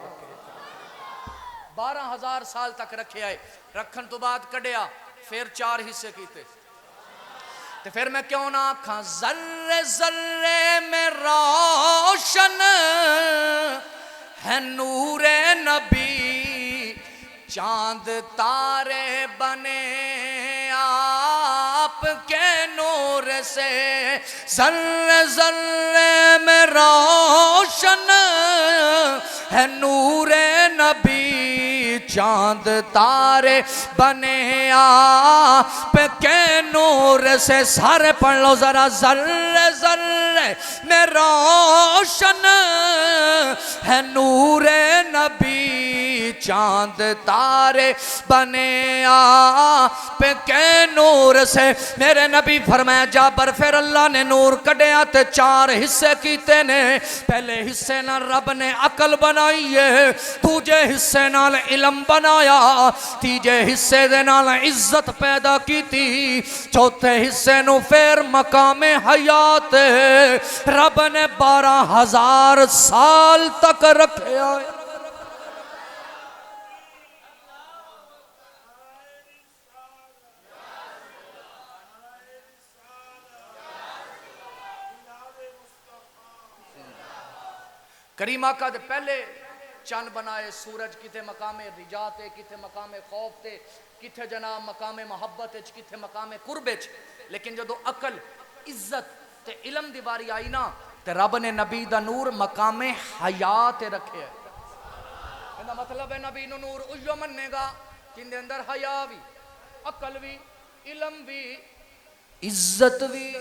12,000 سال تک رکھے آئے رکھن تو بعد کڈیا پھر 4 حصے کیتے تے پھر میں کیوں نہ آکھاں ذرے ذرے میں روشن ہے نور نبی چاند تارے بنے آپ کے نور سے ذرے ذرے میں روشن ہے نور نبی چاند تارے بنے آپ کے نور سے سارے پڑھ لو ذرا ذرے ذرے میں روشن ہے نور نبی چاند تارے بنے آپ کے نور سے میرے نبی فرمایا جابر پھر اللہ نے نور کڈیا تے 4 حصے کیتے نے پہلے حصے نال رب نے عقل بنائی ہے دوجے حصے نال علم بنایا تیجے حصے دے نال عزت پیدا کیتی چوتھے حصے نو پھر مقام حیات رب نے 12,000 سال تک رکھے آئے کریم آقا دے پہلے چند بنائے سورج کتے مقام رجات کتے مقام خوف تے کتے جناب مقام محبت کتے مقام قرب لیکن جدو عقل عزت تے علم دی باری آئی نا تے رب نے نبی دا نور مقام حیات رکھے ہے انہا مطلب ہے نبی نو نور اوہ مننے گا جن دے اندر حیا بھی عقل بھی علم بھی عزت بھی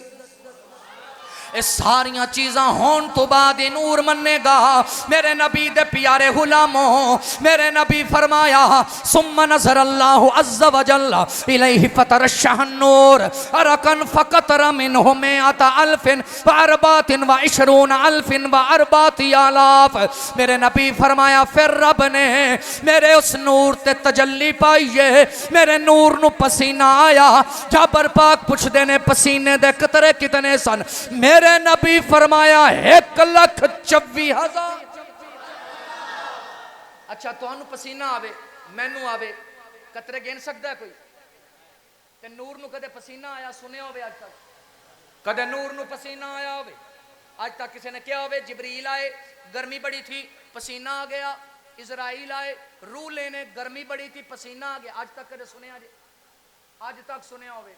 اس ساریاں چیزاں ہون تو بعد نور مننے گا میرے نبی دے پیارے غلاموں میرے نبی فرمایا ثم نظر اللہ عز و جل الیہ فترشح النور ارکن فقطر منہ 124,024,000 میرے نبی فرمایا پھر رب نے میرے اس نور تے تجلی پائیے میرے نور نو پسینہ آیا جابر پاک پوچھ دینے پسینے دے قطرے کتنے سن میرے نبی فرمایا 1,24,000 اچھا تو انہوں پسینہ آوے مینو آوے قطرے گین سکتا ہے کوئی تے نور نو کدے پسینہ آیا سنے ہوئے آج تک کدے نور نو پسینہ آیا ہوئے آج تک کسی نے کیا ہوئے جبریل آئے گرمی بڑی تھی پسینہ آ گیا اسرائیل آئے روح لینے گرمی بڑی تھی پسینہ آ گیا آج تک کدے سنے آج تک سنے ہوئے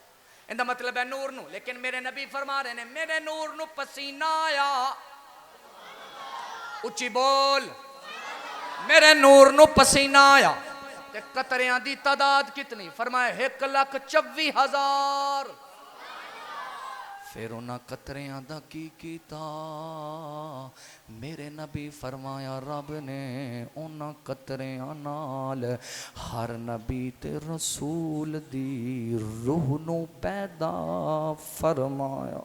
اندہ مطلب ہے نور نو لیکن میرے نبی فرما رہے ہیں میرے نور نو پسینہ آیا اچھی بول میرے نور نو پسینہ آیا تے قطریاں دی تعداد کتنی فرمائے 1,24,000 پھر انہاں قطریاں دا کی کیتا میرے نبی فرمایا رب نے انہاں قطریاں نال ہر نبی تے رسول دی روح نو پیدا فرمایا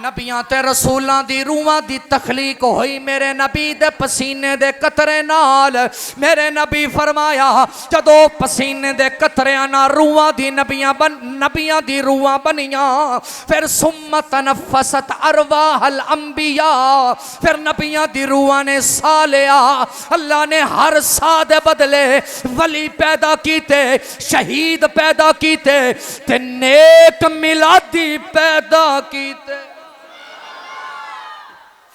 نبیاں تے رسولاں دی روحاں دی تخلیق ہوئی میرے نبی دے پسینے دے قطرے نال۔ میرے نبی فرمایا جدو پسینے دے قطریاں نال روحاں دی نبیاں دی روحاں بنیاں، پھر ثم تنفست ارواح الانبیاء، پھر نبیاں دی روحاں نے سا لیا۔ اللہ نے ہر سا دے بدلے ولی پیدا کیتے، شہید پیدا کیتے تے نیک میلادی پیدا کیتے۔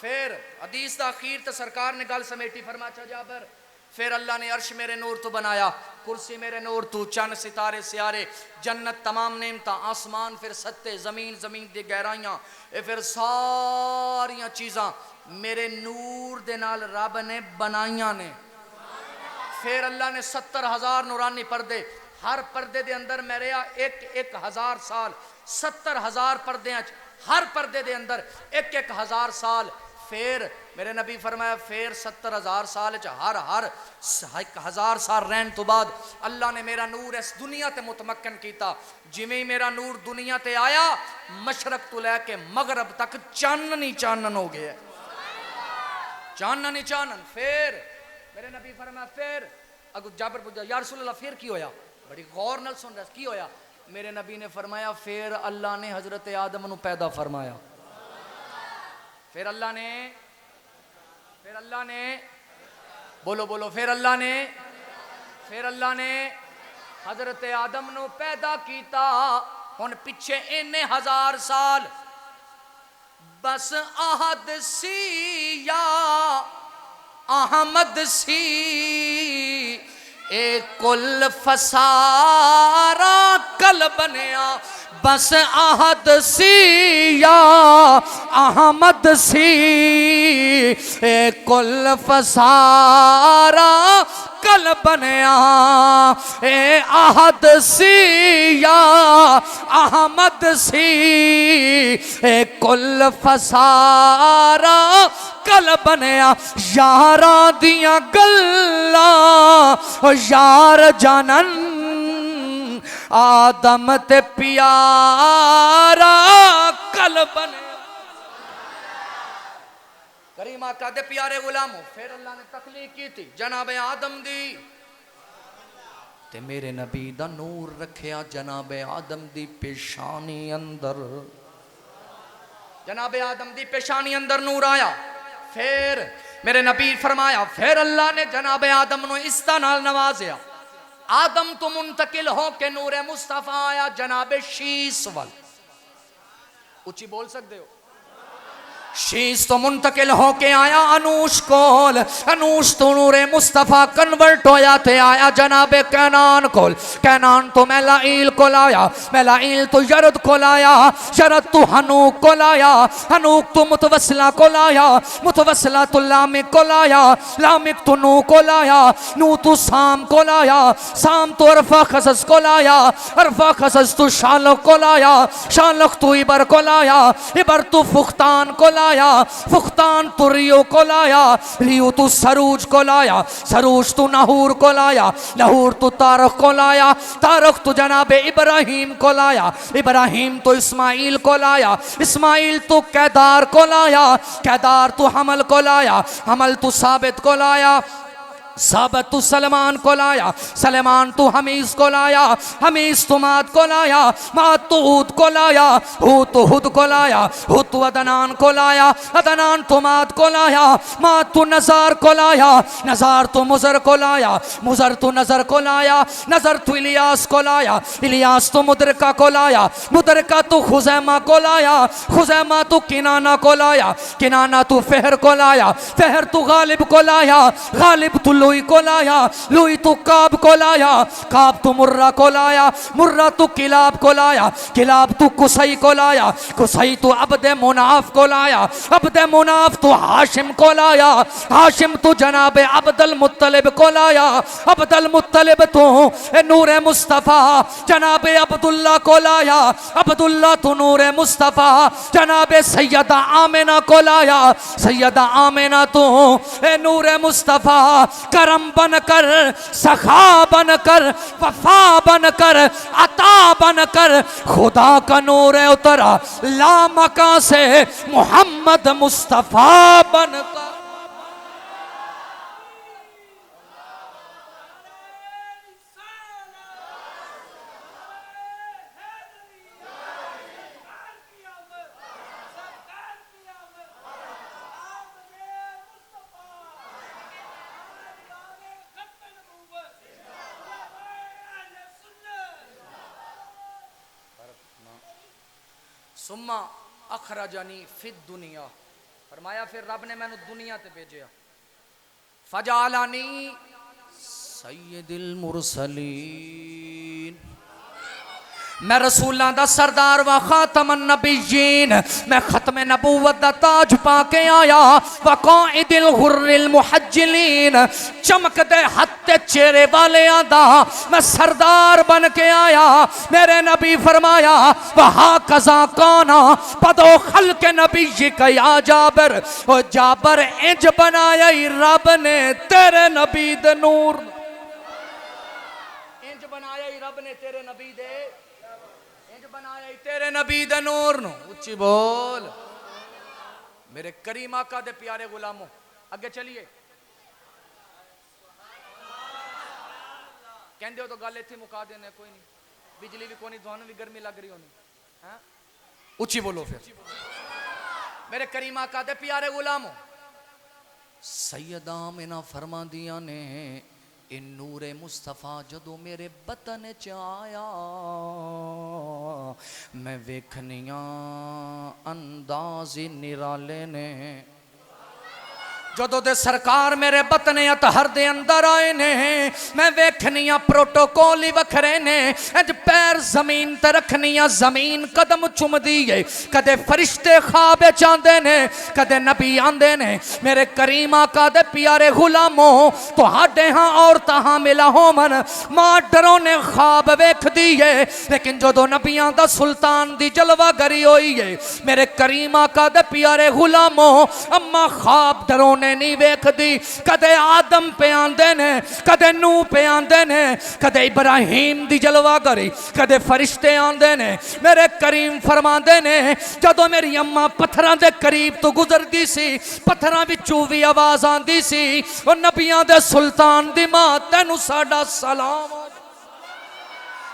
پھر حدیث دا اخیر تے سرکار نے گل سمیٹی، فرمایا جابر پھر اللہ نے عرش میرے نور تو بنایا، کرسی میرے نور تو، چند ستارے سیارے، جنت تمام نعمتاں، آسمان پھر ستے، زمین زمین دی گہرائیاں، پھر ساریاں چیزاں میرے نور دے نال رب نے بنائیاں نے۔ پھر اللہ نے 70,000 نورانی پردے، ہر پردے دے اندر میں رہا 1,000 سال، 70,000 پردے ہر پردے دے اندر 1,000 سال۔ پھر میرے نبی فرمایا پھر 70,000 سال ہر 1,000 سال رہن تو بعد اللہ نے میرا نور اس دنیا تے متمکن کیتا۔ جویں میرا نور دنیا تے آیا، مشرق تو لے کے مغرب تک چانن ہی چانن ہو گیا، چانن ہی چانن۔ پھر میرے نبی فرمایا پھر اگو جابر پوچھا یا رسول اللہ پھر کی ہویا؟ بڑی غور نال سن رہا کی ہویا؟ میرے نبی نے فرمایا پھر اللہ نے حضرت آدم نو پیدا فرمایا۔ پھر اللہ نے بولو بولو پھر اللہ نے حضرت آدم نو پیدا کیتا۔ ہن پیچھے انے 1,000 سال بس عہد سی یا احمد سی، اے کل فسارا کل بنیا، بس عہد سی یا احمد سی، اے کل فسارا کل بنیا، اے عہد سی یا احمد سی، اے کل فسارا کل بنیا۔ یاراں دیاں گلاں یار جانن، آدم تے پیارا کل بنیا۔ کریم آقا دے پیارے غلاموں، پھر اللہ نے تخلیق کی تھی جناب آدم دی، تے میرے نبی دا نور رکھیا جناب آدم دی پیشانی اندر، جناب آدم دی پیشانی اندر نور آیا۔ پھر میرے نبی فرمایا پھر اللہ نے جناب آدم نو اس طرح نوازیا، آدم تو منتقل ہو کے نور مصطفیٰ آیا جناب شیس وال، اچھی بول سکتے ہو؟ شیس تو منتقل ہو کے آیا انوش کول، انوش تو نور مصطفیٰ کنورٹ ہویا تے آیا جناب کینان کول، کینان تو میلائیل کول آیا، میلائیل تو یرد کول آیا، یرد تو حنوک کول آیا، حنوک تو متوسلہ کول آیا، متوسلہ تو لامک کول آیا، لامک تو نو کول آیا، نو تو سام کول آیا، سام تو عرفہ خصص کول آیا، عرفہ خصص تو شالق کول آیا، شالق تو عبر کول آیا، عبر تو فختان کول آیا، فختان تو ریو کو لایا، ریو تو سروج کو لایا، سروج تو نہور کو لایا، نہور تو تارخ کو لایا، تارخ تو جناب ابراہیم کو لایا، ابراہیم تو اسماعیل کو لایا، اسماعیل تو کیدار کو لایا، کیدار تو حمل کو لایا، حمل تو ثابت کو لایا، ثابت تو سلمان کو لایا، سلمان تو حمیز کو لایا، حمیز تو ماد کو لایا، ماد تو ہود کو لایا، ہود تو ہد کو لایا، ہد تو عدنان کو لایا، عدنان تو ماد کو لایا، ماد تو نزار کو لایا، نزار تو مزر کو لایا، مزر تو نظر کو لایا، نظر تو الیاس کو لایا، الیاس تو مدرکہ کو لایا، مدرکہ تو خزیمہ کو لایا، خزیمہ تو کنانہ کو لایا، کنانہ تو فہر کو لایا، فہر تو غالب کو لایا، غالب تو لوئی کو لایا، لوئی تو کعب کو لایا، کعب تو مرہ کو لایا، مرہ تو کلاب کو لایا، کلاب تو قصی کو لایا، قصی تو عبد مناف کو لایا، عبد مناف تو ہاشم کو لایا، ہاشم تو جناب عبد المطلب کو لایا، عبد المطلب تو نور مصطفیٰ جناب عبداللہ کو لایا، عبداللہ تو نور مصطفیٰ جناب سیدہ آمنہ کو لایا، سیدہ آمنہ تو نور مصطفیٰ کرم بن کر، سخا بن کر، وفا بن کر، عطا بن کر خدا کا نور اترا لامکاں سے محمد مصطفیٰ بن کر۔ ثم اخرجنی فی الدنیا، فرمایا پھر رب نے میں نے دنیا تے بھیجیا، فجعلنی سید المرسلین، میں رسولاں دا سردار و خاتم النبیین، میں ختم نبوت دا تاج پا کے آیا، وقائد الغر المحجلین، چمک دے ہتھے چہرے والیاں دا میں سردار بن کے آیا۔ میرے نبی فرمایا وَهَكَذَا كَانَ بَدْءُ خَلْقِ نَبِيِّكَ یا جابر، او جابر انج بنایا ہی رب نے تیرے نبی دے نور، انج بنایا ہی رب نے تیرے نبی دے، تیرے نبی دے نور نو، اچھی بول میرے کریم آقا دے پیارے غلاموں۔ اگے چلیے، کہندے ہو تو گالے تھی مکا دینے، کوئی نہیں، بجلی بھی کوئی نہیں، دھوانوں بھی گرمی لگ رہی ہونی، اچھی بولو پھر میرے کریم آقا دے پیارے غلاموں۔ سیدہ آمنہ فرما دیا نے ان نور مصطفیٰ جدو میرے بطن چایا، میں ویکھنیاں انداز نرالے نے، جدو دے سرکار میرے بطن اطہر دے اندر آئے نے، میں ویکھنیاں پروٹوکولی وکھرے نے، اج پیر زمین تے رکھنیاں زمین قدم چم دیئے، کدے فرشتے خواب چاندے نے، کدے نبی آندے نے۔ میرے کریم آقا دے پیارے غلاموں، تو ہاڈے ہاں اور تہاں ملا ہو من ماں ڈروں نے خواب ویکھ دیئے، لیکن جدو نبیاں دا سلطان دی جلوہ گری ہوئی ہے، میرے کریم آقا دے پیارے غلاموں، اما خواب ڈروں نے نہیں ویکھ دی، کدے آدم پہ آندے نے، کدے نو پہ آندے نے، کدے ابراہیم دی جلوہ گری، کدے فرشتے آندے نے۔ میرے کریم فرماندے نے جدو میری اماں پتھراں دے قریب تو گزر دی سی، پتھراں وچوں وی آواز آندی سی، او نبیاں دے سلطان دی ماں تینو ساڈا سلام۔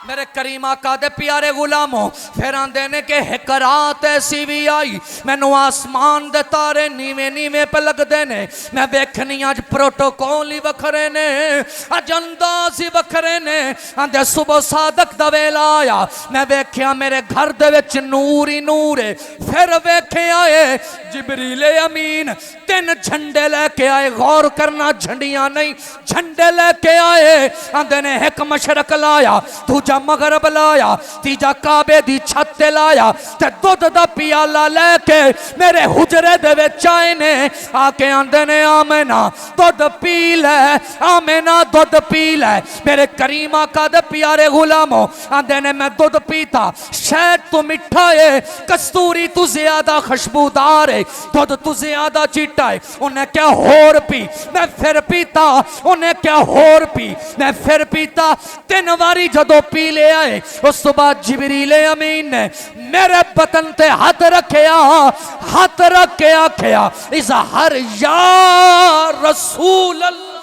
میرے کریم آقا دے پیارے غلاموں، پھر آندے نے کہ ایک رات ایسی بھی آئی، میں نو آسمان دے تارے نیویں نیویں پہ لگ دینے، میں ویکھنی آج پروٹوکولی وکھرے نے، آج اندازی وکھرے نے۔ آندے صبح صادق دا ویلا آیا، میں ویکھیا میرے گھر دے وچ نور ہی نور ہے، پھر ویکھے آئے جبریل امین، 3 جھنڈے لے کے آئے، غور کرنا جھنڈیاں نہیں، جھنڈے لے کے آئے۔ آندے نے ایک مشرق لایا، دوجا مغرب لایا، تیجا کعبے دی چھت تے لایا، تے دودھ دا پیالہ لے کے میرے حجرے دے وچ آئے نے، آ کے آندے نے آمینہ دودھ پی لے، آمینہ دودھ پی لے۔ میرے کریم آقا دے پیارے غلاموں، آندے نے میں دودھ پیتا، شہد تو مٹھا ہے، کستوری تو زیادہ خوشبودار ہے، دودھ تو زیادہ چٹا ہے، انہیں کیا ہور پی، میں پھر پیتا، انہیں کیا ہور پی، میں پھر پیتا، 3 واری جدو پی لے آئے۔ اس تو بعد جبریل امین نے میرے بطن تے ہاتھ رکھیا، ہاتھ رکھ کے آکھیا اظہر یا رسول اللہ۔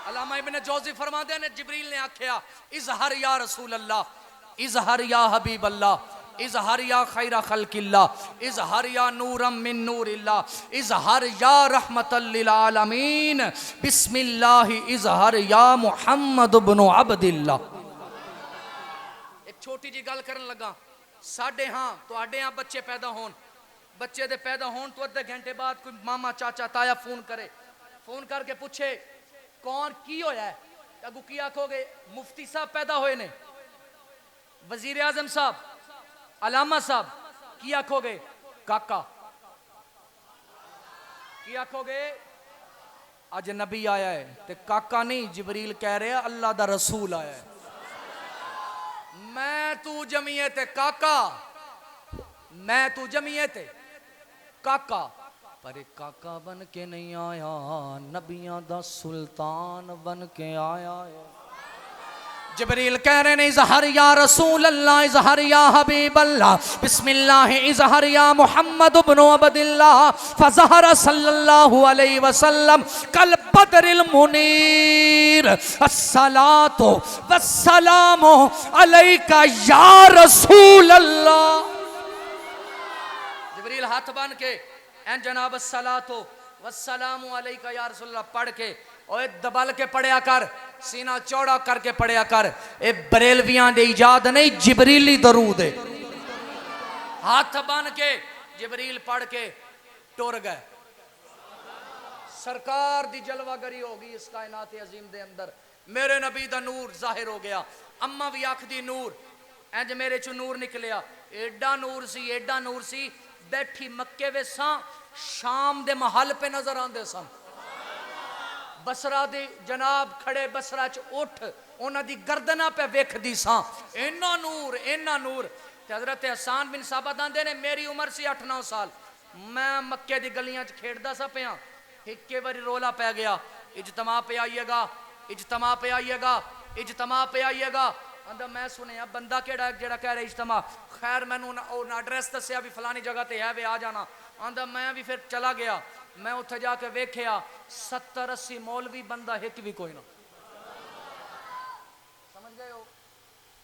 علامہ ابن جوزی فرما دے نے جبریل نے آکھیا اظہر یا رسول اللہ، اظہر یا حبیب اللہ، اظہر یا خیر خلق اللہ، اظہر یا نورا من نور اللہ، اظہر یا رحمت للعالمین، بسم اللہ اظہر یا محمد بن عبد اللہ۔ ایک چھوٹی جی گل کرن لگا، ساڑھے ہاں تو آڑھے ہاں بچے پیدا ہون، بچے دے پیدا ہون تو ادھے گھنٹے بعد کوئی ماما چاچا تایا فون کرے، فون کر کے پوچھے کون کی ہویا ہے، اگو کی آکھو گے مفتی صاحب پیدا ہوئے نے، وزیر اعظم صاحب، علامہ صاحب، کی آکھو گے کاکا، کی آکھو گے آج نبی آیا ہے، تے کاکا نہیں جبریل کہہ رہے ہیں اللہ دا رسول آیا ہے۔ میں تو جمعیت کاکا، میں تو جمعیت کاکا، پر ایک کاکا بن کے نہیں آیا، نبیاں دا سلطان بن کے آیا ہے۔ جبریل کہہ رہے ہیں اظہر یا رسول اللہ، اظہر یا حبیب اللہ، بسم اللہ اظہر یا محمد ابن عبداللہ، فظہر صلی اللہ علیہ وسلم کل بدر المنیر، الصلاۃ والسلام علیک یا رسول اللہ۔ جبریل ہاتھ بن کے این جناب الصلاۃ والسلام علیک یا رسول اللہ پڑھ کے اور دبل کے پڑھیا کر، سینہ چوڑا کر کے پڑھیا کر، اے بریلویاں دے ایجاد نہیں، جبریلی درود ہے۔ ہاتھ بن کے جبریل پڑھ کے ٹور گئے۔ سرکار دی جلوہ گری ہوگی اس کائنات عظیم دے اندر، میرے نبی دا نور ظاہر ہو گیا۔ اما بھی آکھ دی نور، اینج میرے چو نور نکلیا، ایڈا نور سی، بیٹھی مکے وے ساں، شام دے محل پہ نظر آن دے ساں، بسرا دی جناب کھڑے بسرا چ اٹھ اونا دی گردنہ پہ ویکھ دی ساں، اینا نور۔ تے حضرت حسان بن ثابت آندے نے میری عمر سی 8-9 سال، میں مکے دی گلیاں چ کھیڑدا سا پیاں، ہکے واری رولا پہ گیا، اجتماع پہ آئیے گا۔ اندر میں سنیا بندہ کیڑا جڑا کہہ رہے اجتماع، خیر میں نے ایڈریس دسیا بھی فلانی جگہ تے ہے وے آ جانا۔ اندر میں بھی پھر چلا گیا، میں اتھے جا کے ویکھیا 70-80 مولوی بندہ ایک بھی کوئی نہ، سمجھ گئے ہو؟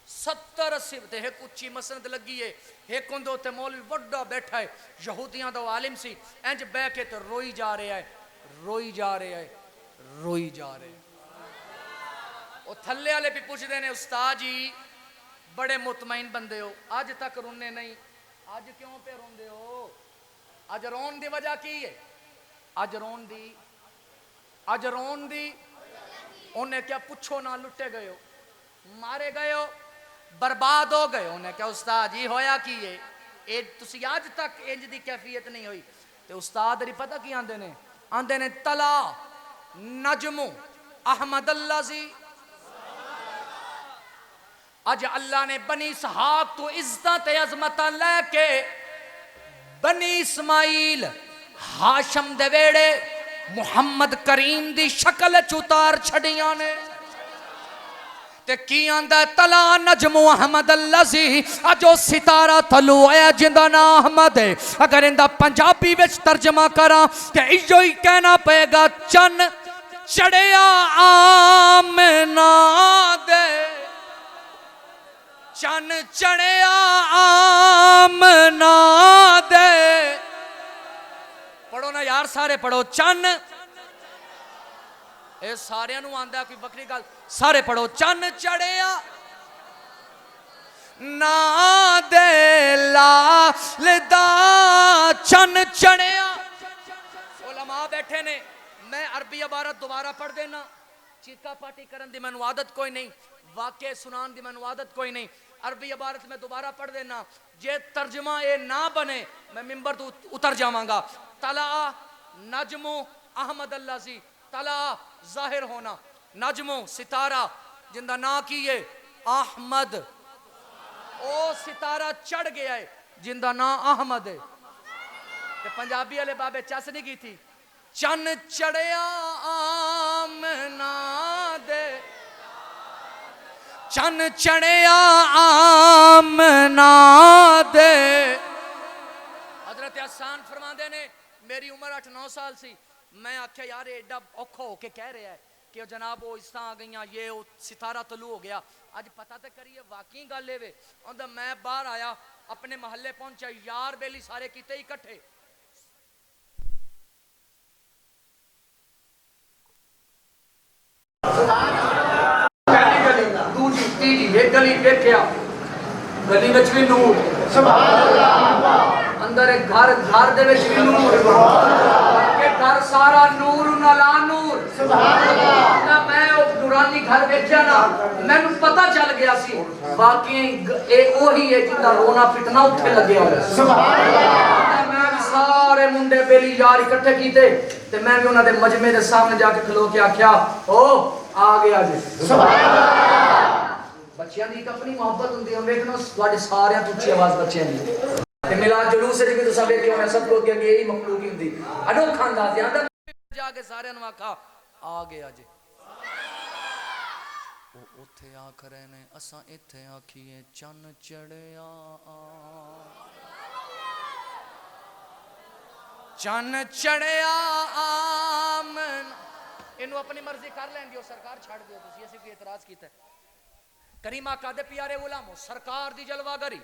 70-80 تے ایک اچھی مسند لگی ہے، ایک اندو تے مولوی بڑا بیٹھا ہے، یہودیاں دا عالم سی، انج بے کے تے روئی جا رہے ہیں۔ وہ تھلے والے بھی پوچھ دے نے استاد جی بڑے مطمئن بندے ہو، آج تک رونے نہیں، آج کیوں پہ روندے ہو؟ آج رون دی وجہ کی ہے؟ آج رون دی انہیں کیا پوچھو نہ، لٹے گئے ہو، مارے گئے ہو، برباد ہو گئے۔ انہیں کیا استاد جی ہویا کی ہے؟ تسی آج تک انج دی کیفیت نہیں ہوئی۔ تے استاد ری پتہ کی آندے نے تلا نجم احمد اللہ زی، اج اللہ نے بنی اسحاق تو عزت عظمت لے کے بنی اسماعیل ہاشم دے ویڑے محمد کریم دی شکل چتار چھڑیاں نے۔ تے کی آندہ تلا نجم احمد اللذی، اجو ستارہ تلو ہے جندہ نا احمد ہے۔ اگر اندہ پنجابی وچ ترجمہ کرا کہ ایجو ہی کہنا پے گا چن چڑیا آمنا دے، چن چڑیا آمنا دے۔ پڑھو نا یار سارے پڑھو، چن اے سارے انہوں آندہ کوئی بکری گل، سارے پڑھو، چن چڑیا نا دے لالدہ، چن چڑیا۔ علماء بیٹھے نے، میں عربی عبارت دوبارہ پڑھ دینا، چیکا پاٹی کرن دی منو عادت کوئی نہیں، واقع سنان دی منو عادت کوئی نہیں، عربی عبارت میں دوبارہ پڑھ دینا، جے ترجمہ اے نہ بنے میں ممبر تو اتر جاواں گا۔ طلع نجم احمد اللہ زی، طلع ظاہر ہونا، نجم ستارہ جندہ نا کیے احمد، او ستارہ چڑھ گیا ہے جندہ نا احمد ہے۔ کہ پنجابی علیہ بابے چس نہیں کی تھی، چن چڑیا آمنا دے، چن چڑیا آمنا دے۔ حضرت حسان فرماندے نے میری عمر 8-9 سال سی، میں آکھیا یار ایڈا اوکھا ہو کے کہہ رہا ہے کہ جناب وہ اس طرح آ گئیاں، یہ ستارہ طلوع ہو گیا، آج پتہ تے کریے واقعی گل لے وے۔ اندر میں باہر آیا، اپنے محلے پہنچا، یار بیلی سارے کیتے ہی کٹھے، ایک گلی دیکھیا، گلی وچ بھی نور، اندر ایک گھر دے وچ بھی نور، کہ گھر سارا نور نلا نور۔ میں نورانی گھر ویکھیا نا، مینوں پتہ چل گیا سی واقعی اے وہی ہے جندا رونا پٹنا اتھے لگیا ہوا۔ میں سارے منڈے بیلی یار اکٹھے کیتے تے میں بھی انہاں دے مجمع دے سامنے جا کے کھلو کے آکھیا او آ گیا جی۔ بچیاں دی اپنی محبت ہوندی ہے، ویکھنا تواڈے سارے تو اچھی آواز بچیاں دی۔ تے میلاد جلوس وچ بھی تو سب کہ ہونا سب کو کہ یہی مخلوق ہی ہوندی اڈو کھاندا سی آندا جا کے سارے نوں آکھا آ گیا جی او اوتھے آ کھڑے نے اساں ایتھے آکھیے چن چڑھیا چن چڑھیا آمن انہوں اپنی مرضی کر لیں دیو سرکار چھاڑ دیو تسی اسی کوئی اعتراض کیتا ہے کریم آقا دے پیارے غلامو سرکار دی جلوہ گری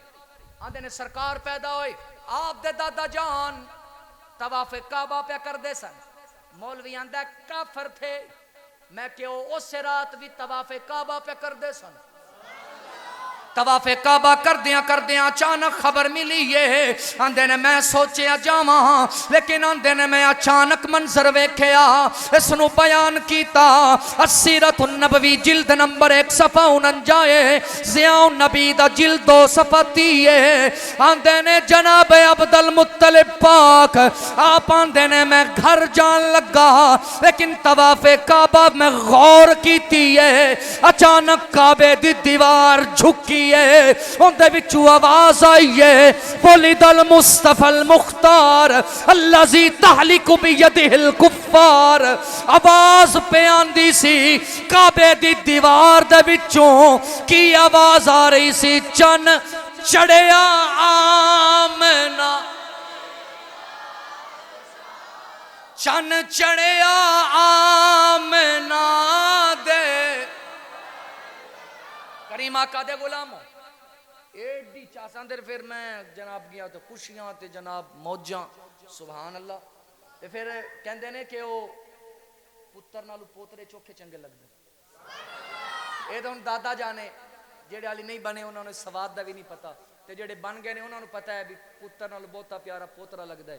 آندے نے سرکار پیدا ہوئے آپ دے دادا جان طواف کعبہ پہ کر دے سن مولوی آندہ کافر تھے میں کہ اس رات بھی طواف کعبہ پہ کر دے سن طواف کعبہ کر دیاں اچانک خبر ملی ہے آندے نے میں سوچیا جاواں لیکن آندے نے میں اچانک منظر ویکھیا اس نو بیان کیتا السیرۃ النبوی جلد نمبر 1 صفحہ 49 ضیاء النبی دا جلد 2 صفحہ 30 آندے نے جناب عبد المطلب پاک آپ آندے نے میں گھر جان لگا لیکن طواف کعبہ میں غور کیتی ہے اچانک کعبے دی دیوار جھکی اندے بچو آواز آئی ہے ولد المصطفی المختار الذی تہلک بیدہ الکفار آواز پہ آندی سی کعبے دی دیوار دے بچوں کی آواز آ رہی سی چن چڑھیا آمنا چن چڑھیا آمنا دے کریم آقا دے غلاموں ایڈی چاساں در پھر میں جناب گیا تو خوشیاں تے جناب موجاں سبحان اللہ تے پھر کہندے نے کہ وہ پتر نالو پوترے چوکھے چنگے لگ دے اے تو ان دادا جانے جیڑے علی نہیں بنے انہوں نے سواد دا بھی نہیں پتا تے جیڑے بن گئے نے انہوں نے پتا ہے بھی پتر نالو بہتا پیارا پوترا لگ دے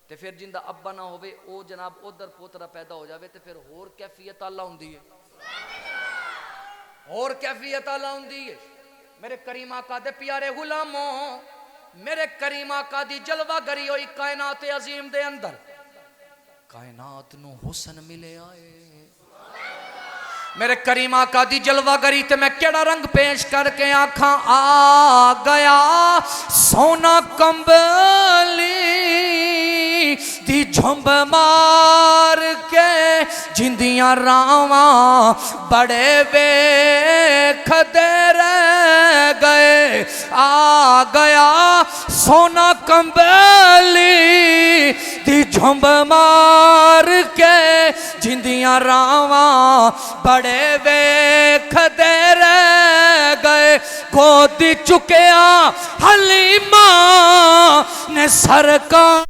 تے پھر جن دا ابا نہ ہوئے او جناب ادھر پوترا پیدا ہو جاوے تے پھر ہور کیفیت اللہ ہوندی ہے اور کیفیت اللہ ہوندی ہے میرے کریم آقا دے پیارے غلاموں میرے کریم آقا دی جلوہ گری ہوئی کائنات عظیم دے اندر کائنات نو حسن ملے آئے میرے کریم آقا دی جلوہ گری تے میں کیڑا رنگ پیش کر کے آنکھاں آ گیا سونا کمبلی دی جھمب مار کے جندیاں راواں بڑے ویکھ دے رہ گئے آ گیا سونا کمبلی دی جھمب مار کے جندیاں راواں بڑے ویکھ دے رہ گئے گود چکیا حلیمہ نے سرکار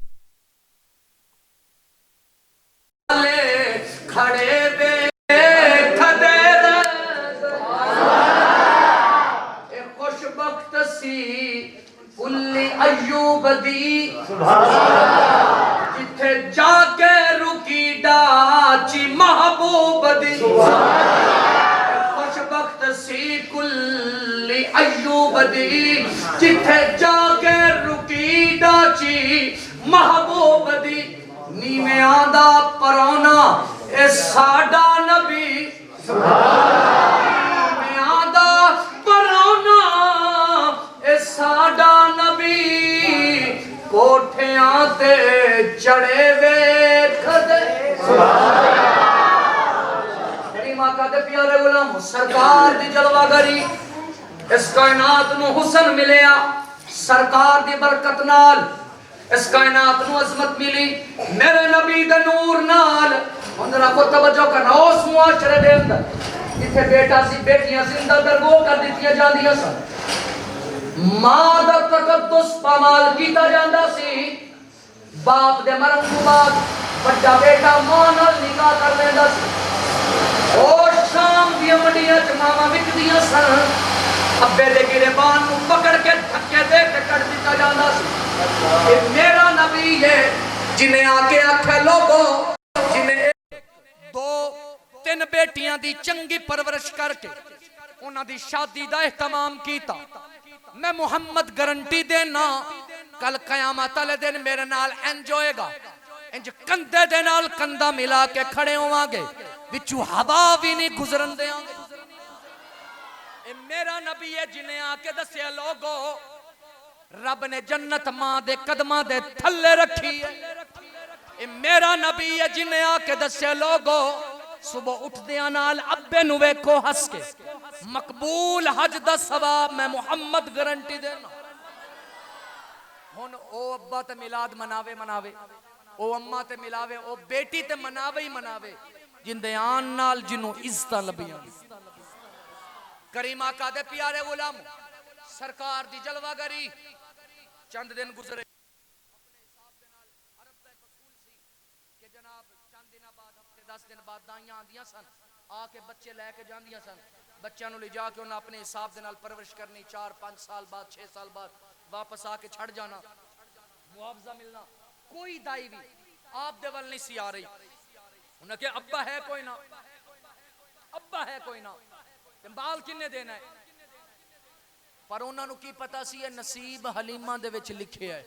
کھڑے ویکھ دے اے خوش بخت سی کلی ایوب دی جتھے جا کے رکی ڈاچی محبوب دی خوش بخت سی کلی ایوب دی جتھے جا کے رکی ڈاچی محبوب دی نیمے آدھا پرونا اے ساڈا نبی نیمے آدھا پرونا اے ساڈا نبی کوٹھیاں تے چڑھے ویکھ دے کریم آقا دے پیارے غلام سرکار دی جلوہ گری اس کائنات نو حسن ملیا سرکار دی برکت نال اس کائنات نو عظمت ملی میرے نبی دے نور نال اندر کو توجہ کرنا اس معاشرے دے اندر جتھے بیٹا سی بیٹیاں زندہ درگو کر دیتیاں جاندیاں سن ماں دا تقدس پامال کیتا جاندا سی باپ دے مرن تو بعد بڑا بیٹا ماں نال نکاح کر لیندا سی او شام دی منڈیاں چ ماما وکدیاں سن ابے دے گریبان نو پکڑ کے دھکے دے کے کٹ دتا جاندا سی اے میرا نبی ہے جنہیں آ کے آکھے لوگو جنہیں دو تین بیٹیاں دی چنگی پرورش کر کے انہاں دی شادی دا اہتمام کیتا میں محمد گارنٹی دینا کل قیامت والے دن میرے نال انج ہوئے گا انج کندھے دے نال کندھا ملا کے کھڑے ہواں گے وچوں ہوا بھی نہیں گزرن دیاں گے اے میرا نبی ہے جنہیں آ کے دسیا لوگو رب نے جنت ماں دے قدماں دے تھلے رکھی ہے. اے میرا نبی ہے جنہیں آ کے دسے لوگو صبح اٹھ دیاں نال ابے نو ویکھو ہس کے مقبول حج دا ثواب میں محمد گارنٹی دینا. ہن او ابا تے میلاد مناوے او اماں تے ملاوے او بیٹی تے مناوے ہی مناوے جن دے آن نال جنوں عزتاں لبیاں. کریم آقا دے پیارے غلام سرکار دی جلوہ گری چند دن گزرے اپنے حساب دے نال عرب دا ایک اصول سی کہ جناب چند دن بعد ہفتے 10 دن بعد دائیاں آندیاں سن آ کے بچے لے کے جاندیاں سن. بچیاں نو لے جا کے انہاں اپنے حساب دے نال پرورش کرنی 4-5 سال بعد 6 سال بعد واپس آ کے چھڑ جانا معاوضہ ملنا. کوئی دائی بھی آپ دے ول نہیں سی آ رہی. انہاں کہ ابا ہے کوئی نہ ابا ہے کوئی نہ بال کنے دینا ہے. پر انہاں نو کی پتا سی یہ نصیب حلیمہ دے وچ لکھے ہے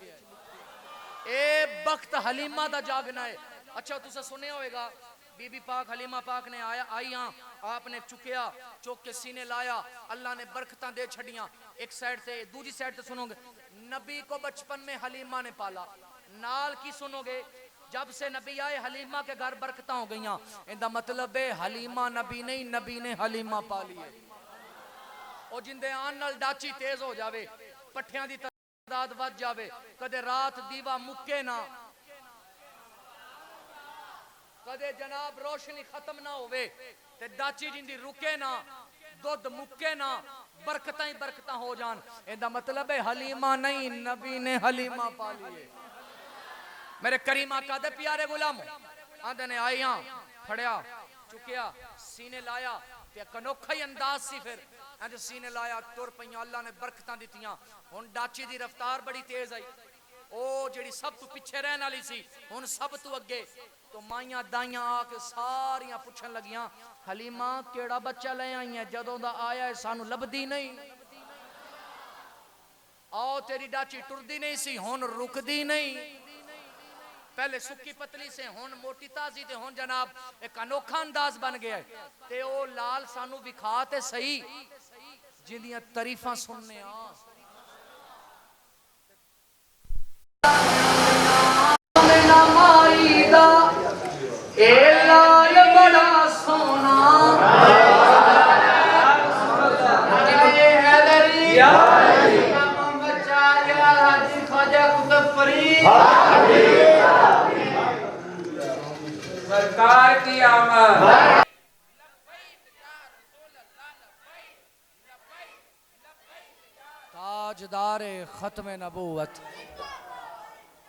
اے بخت حلیمہ دا جاگنا ہے. اچھا تسا سنے ہوئے گا بی بی پاک حلیمہ پاک نے آئی ہاں آپ نے چکیا چوک کے سینے لایا اللہ نے برکتاں دے چھڑیاں. ایک سائڈ سے دوسری سائڈ سے سنو گے نبی کو بچپن میں حلیمہ نے پالا. نال کی سنو گے جب سے نبی آئے حلیمہ کے گھر برکتاں ہو گئیاں. اندہ مطلب ہے حلیمہ نبی نہیں نبی نے حلیمہ پالی ہے. او جن دے آن نال ڈاچی تیز ہو جاوے پٹھیاں دی تعداد ود جاوے کدے رات دیوا مکے نہ کدے جناب روشنی ختم نہ ہوئے تے ڈاچی جن دی رکے نہ دودھ مکے نہ برکتاں ہی برکتاں ہو جان. اندہ مطلب ہے حلیمہ نہیں نبی نے حلیمہ پالی ہے. میرے کریم آقا دے پیارے غلاموں آندھے نے آئیاں پھڑیا چکیا سینے لایا تے کنوکھا ہی انداز سی پھر جو سینے لایا تور پہیاں اللہ نے برکتاں دیتیاں. ہن ڈاچی دی رفتار بڑی تیز آئی او جڑی سب تو پیچھے رہن والی سی ہن سب تو اگے. تو مائیاں دائیاں آ کے ساریاں پوچھن لگیاں حلیمہ کیڑا بچہ لے آئی ہیں جدوں دا آیا ہے سانو لبدی نہیں. آؤ تیری ڈاچی ٹردی نہیں سی ہن رکدی نہیں. پہلے سکی پتلی سے ہون موٹی تازی تے ہون جناب ایک انوکھا انداز بن گیا ہے. تے او لال سانو بکھاتے صحیح جنیاں تعریفاں سننے آن مینا مائی دا اے لال بڑا سونا اے حیدری امام بچہ یا حاجی خواجہ قطب فرید سرکار کی آمد. تاجدار ختم نبوت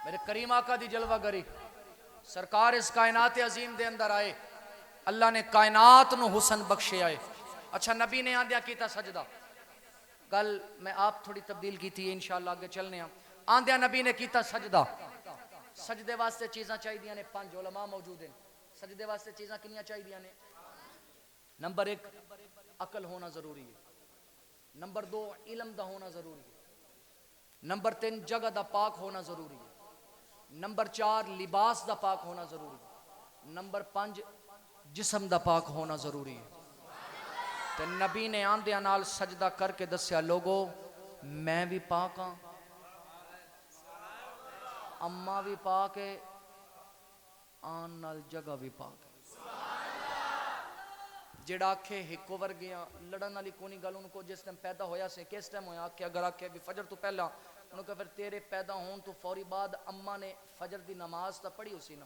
میرے کریم آقا دی جلوہ گری سرکار اس کائنات عظیم دے اندر آئے. اللہ نے کائنات نو حسن بخشے آئے. اچھا نبی نے آندیا کیتا سجدہ کل میں آپ تھوڑی تبدیل کی تھی انشاءاللہ آگے چلنے ہیں. آندیا نبی نے کیتا سجدہ سجدے واسطے چیزاں چاہی دیا نے 5 علماء موجود ہیں. سجدے واسطے چیزاں کنیاں چاہی دیا نے نمبر 1 عقل ہونا ضروری ہے. نمبر 2 علم دا ہونا ضروری ہے. نمبر 3 جگہ دا پاک ہونا ضروری ہے. نمبر 4 لباس دا پاک ہونا ضروری ہے. نمبر 5 جسم دا پاک ہونا ضروری ہے. تے نبی نے آندیاں نال سجدہ کر کے دسیا لوگو میں بھی پاک ہاں اماں بھی پاک ہے آن نال جگہ بھی پاک ہے. جڑا آکھے ہکو ورگیاں لڑن والی کونی گل ان کو جس ٹائم پیدا ہویا سے کس ٹائم ہویا کہ اگر آکھے بھی فجر تو پہلا انہوں کہ پھر تیرے پیدا ہون تو فوری بعد اماں نے فجر دی نماز تا پڑھی اسی نا.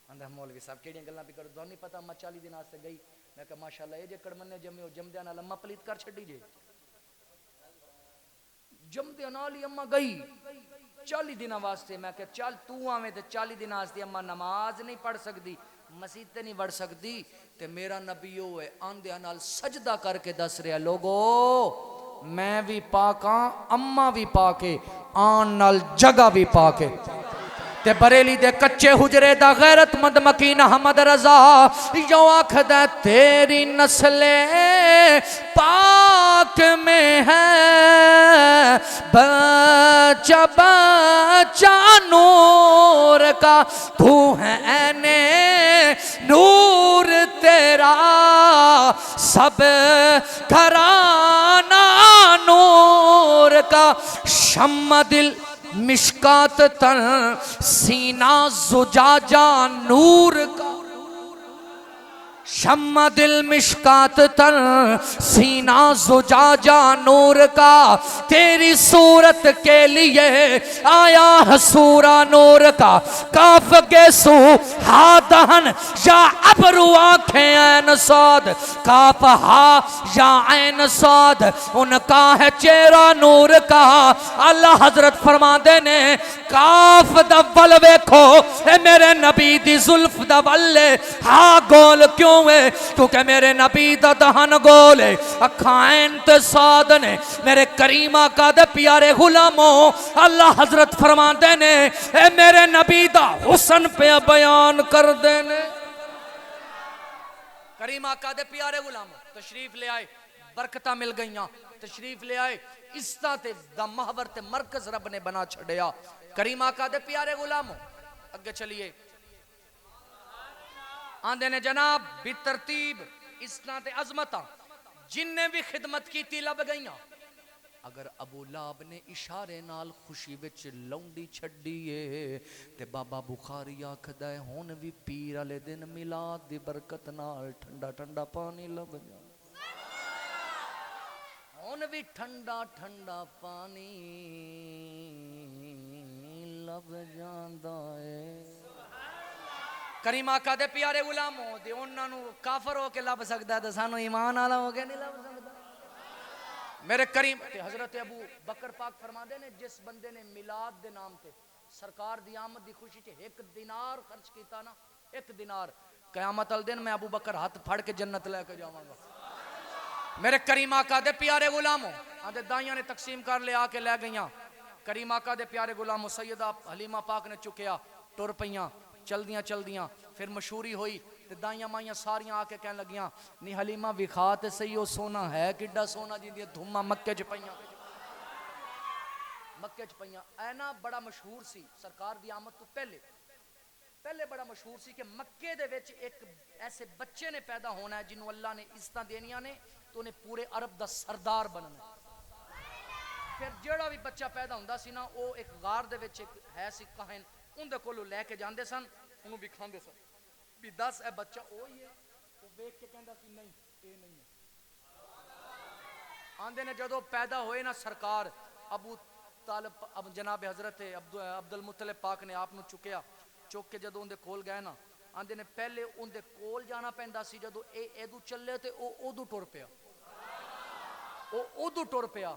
اندہ مولوی صاحب کیڑیاں گلاں بھی کرو دون نہیں پتا اماں 40 دن آستے گئی. میں کہا ماشاءاللہ یہ جے کڑمنے جمعے ہو جمدیاں نال اماں پلیت کر چھڑی جے جمدیاں نال ہی اماں گئی 40 دن واسطے. میں کہا چل تو آویں تے 40 دن واسطے اماں نماز نہیں پڑھ سکتی مسجد تے نہیں بڑھ سکتی تے میرا نبی ہوئے آندیاں نال سجدہ کر کے دس رہا لوگو میں بھی پاک ہاں اماں بھی پاک ہے آن نال جگہ بھی پاک ہے. تے بریلی دے کچے حجرے دا غیرت مند مکین احمد رضا یوں آکھدا تیری نسل پاک میں ہے بچہ بچہ نور کا تو ہے اینے نور تیرا سب گھرانہ نور کا شمع دل مشکات تن سینہ زجاجہ نور کا شمع دل مشکات تن سینہ زجاجہ نور کا تیری صورت کے لیے آیا حسورہ نور کا کاف گیسو ہا دہن یا ابرو آنکھیں عین صاد کاف ہا یا عین صاد ان کا ہے چہرہ نور کا اللہ حضرت فرما دینے کاف دول ویکھو اے میرے نبی دی زلف دول ہا گول کیوں کیونکہ میرے نبی دا دہن گولے اکھائن تے ساد نے میرے کریم آقا دے پیارے غلاموں اللہ حضرت فرما دینے اے میرے نبی دا حسن پہ بیان کر دینے کریم آقا دے پیارے غلاموں تشریف لے آئے برکتہ مل گئیاں تشریف لے آئے اس تے دا محور تے مرکز رب نے بنا چھڑیا کریم آقا دے پیارے غلاموں اگے چلیے آندے نے جناب بھی ترتیب اسنا تے عظمتہ جن نے بھی خدمت کی تھی لب گئیاں اگر ابو لاب نے اشارے نال خوشی وچ لونڈی چھڑیے تے بابا بخاری آکھدا ہے ہون بھی پیر والے دن میلاد دی برکت نال ٹھنڈا ٹھنڈا پانی لب جا ہون بھی ٹھنڈا ٹھنڈا پانی لب جاندا ہے کریم آقا دے پیارے غلاموں دے انہاں نو کافر ہو کے لب سکدا ہے تے سانو ایمان والا ہو کے نہیں لب سکدا میرے کریم تے حضرت ابو بکر پاک فرما دے نے جس بندے نے میلاد دے نام تے سرکار دی آمد دی خوشی تے 1 دینار خرچ کیتا نا 1 دینار قیامت ال دن میں ابو بکر ہاتھ پھڑ کے جنت لے کے جاواں گا میرے کریم آقا دے پیارے غلاموں آدھے دائیاں نے تقسیم کر لے آ کے لے گئیاں کریم آقا دے پیارے غلاموں سیدہ حلیمہ پاک نے چکیا ٹر پئیاں چل دیاں پھر مشہوری ہوئی تے دائیاں مائیاں ساریاں آکے کہنے لگیاں نی حلیمہ وکھا تے صحیح او سونا ہے کڈا سونا جی دیا دھومہ مکے چ پئیاں اینا بڑا مشہور سی سرکار دی آمد تو پہلے بڑا مشہور سی کہ مکے دے وچ ایک ایسے بچے نے پیدا ہونا ہے جنہوں اللہ نے عزتاں دینیاں نے تو انہیں پورے عرب دا سردار بننا پھر جیڑا بھی بچہ پیدا ہوندا سی نا او ایک غار دے وچ ایک ہے سی کہن ان دے کولو لے کے جاندے سن انہوں بھی کھاندے سن بھی 10 اے بچہ اوہی ہے وہ ویکھ کے کہندا سی نہیں اے نہیں ہے آندے نے جدو پیدا ہوئے نا سرکار ابو طالب اب جناب حضرت عبد المطلب پاک نے آپ نو چکیا چک کے جدو ان دے کول گئے نا آندے نے پہلے ان دے کول جانا پیندا سی جدو اے ادو چلے تے او ادو ٹر پیا